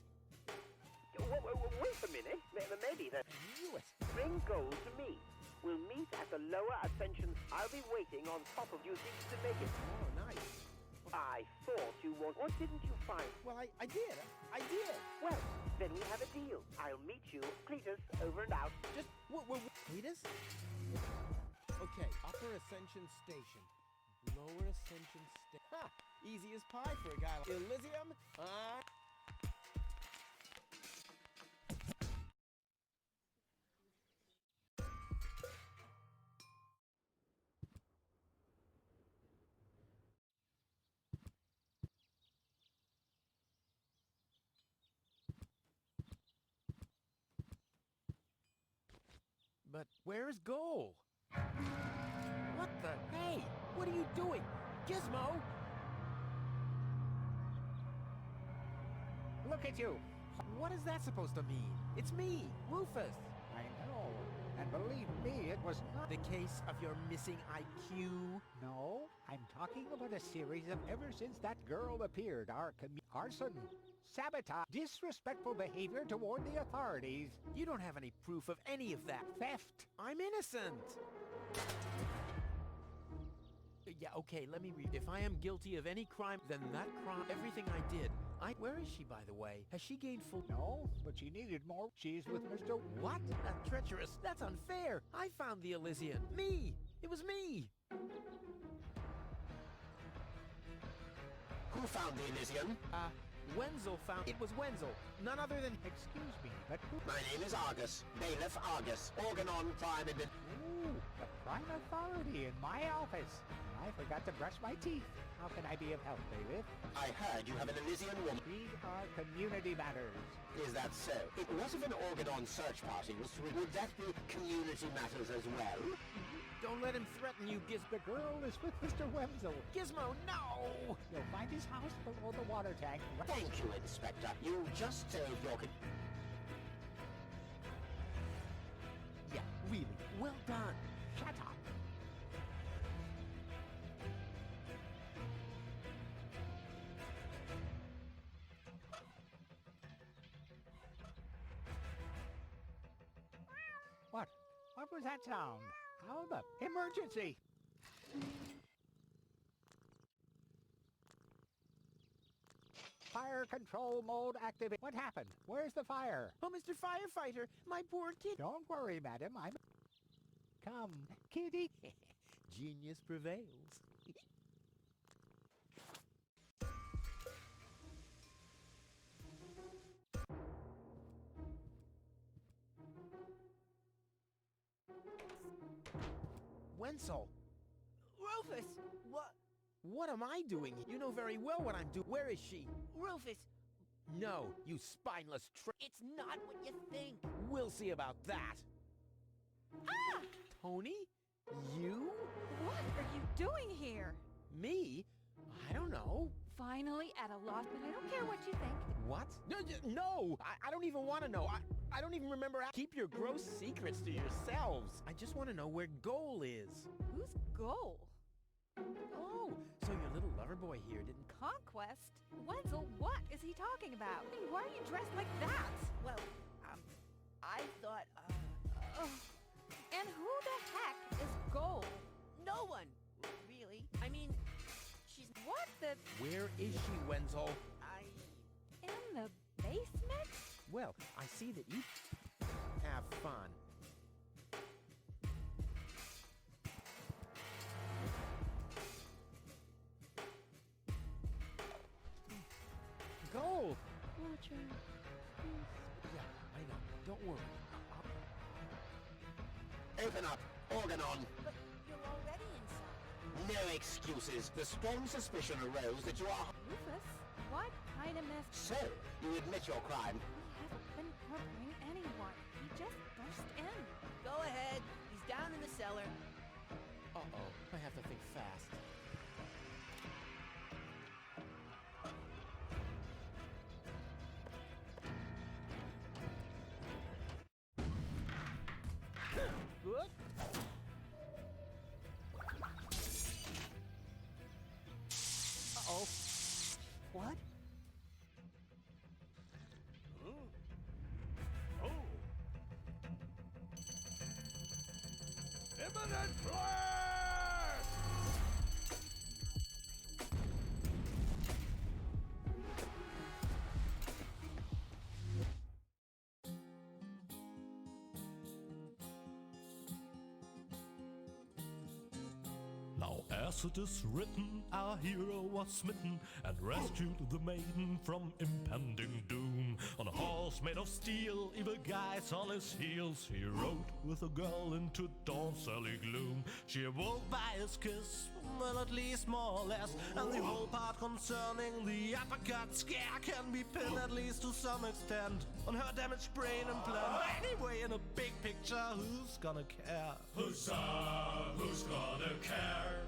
Wait a minute. Maybe the... I knew it. Bring gold to me. We'll meet at the lower ascension. I'll be waiting on top of you to make it. Oh, nice. I thought you wanted... What didn't you find? Well, I did. I did. Well, then we have a deal. I'll meet you, Cletus, over and out. Just... Cletus? Okay, Upper Ascension Station. Lower Ascension Station. Ha! Easy as pie for a guy like Elysium. But where's Goal? What the? Hey, what are you doing? Gizmo! Look at you! What is that supposed to mean? It's me, Rufus. I know. And believe me, it was not The case of your missing IQ? No, I'm talking about a series of ever since that girl appeared. Arson, sabotage, disrespectful behavior toward the authorities. You don't have any proof of any of that. Theft. I'm innocent. Yeah, okay, let me read. If I am guilty of any crime, then that crime, everything I did. Where is she, by the way? Has she gained full... No, but she needed more. She's with Mr. What? That's treacherous. That's unfair. I found the Elysian. Me. It was me. Who found the Elysian? Wenzel found... It was Wenzel. None other than... Excuse me, but... My name is Argus. Bailiff Argus. Organon Prime Admin... Ooh, the prime authority in my office. I forgot to brush my teeth. How can I be of help, Bailiff? I heard you have an Elysian woman. We are community matters. Is that so? What if an Organon search party was to... Would that be community matters as well? Don't let him threaten you, The girl is with Mr. Wenzel. Gizmo, no! You'll find his house below the water tank. Thank you, Inspector. You just saved your... Yeah, really. Well done. Shut up. What was that sound? How the... Emergency! Fire control mode activate. What happened? Where's the fire? Oh, Mr. Firefighter, my poor kid. Don't worry, madam. Come, kitty. Genius prevails. Wenzel! Rufus! What am I doing? You know very well what I'm doing. Where is she? Rufus! No, you spineless It's not what you think. We'll see about that. Ah! Tony? You? What are you doing here? Me? I don't know. Finally at a loss, but I don't care what you think. What? No! I don't even want to know. I don't even remember. Keep your gross secrets to yourselves. I just want to know where Goal is. Who's Goal? Oh, so your little lover boy here didn't... Conquest? Wenzel, what is he talking about? Why are you dressed like that? Well, I thought, And who the heck is Goal? no one, really. I mean, she's... What the... Where is she, Wenzel? In the basement? Well, I see that you have fun. Goal! such a... Yeah, I know. Don't worry. Open up, Organon. But you're already inside. No excuses. The strong suspicion arose that you are... Rufus, what kind of mess... So, you admit your crime. We haven't been harboring anyone. He just burst in. Go ahead. He's down in the cellar. Uh-oh. I have to think fast. Good. Uh-oh. What? Oh. Imminent blast! Now as it is written, our hero was smitten and rescued the maiden from impending doom. On a horse made of steel, evil guys on his heels, he rode with a girl into dawn's early gloom. She awoke by his kiss, well at least more or less, and the whole part concerning the uppercut scare can be pinned at least to some extent on her damaged brain implant. Anyway, in a big picture, who's gonna care? Huzzah, who's gonna care?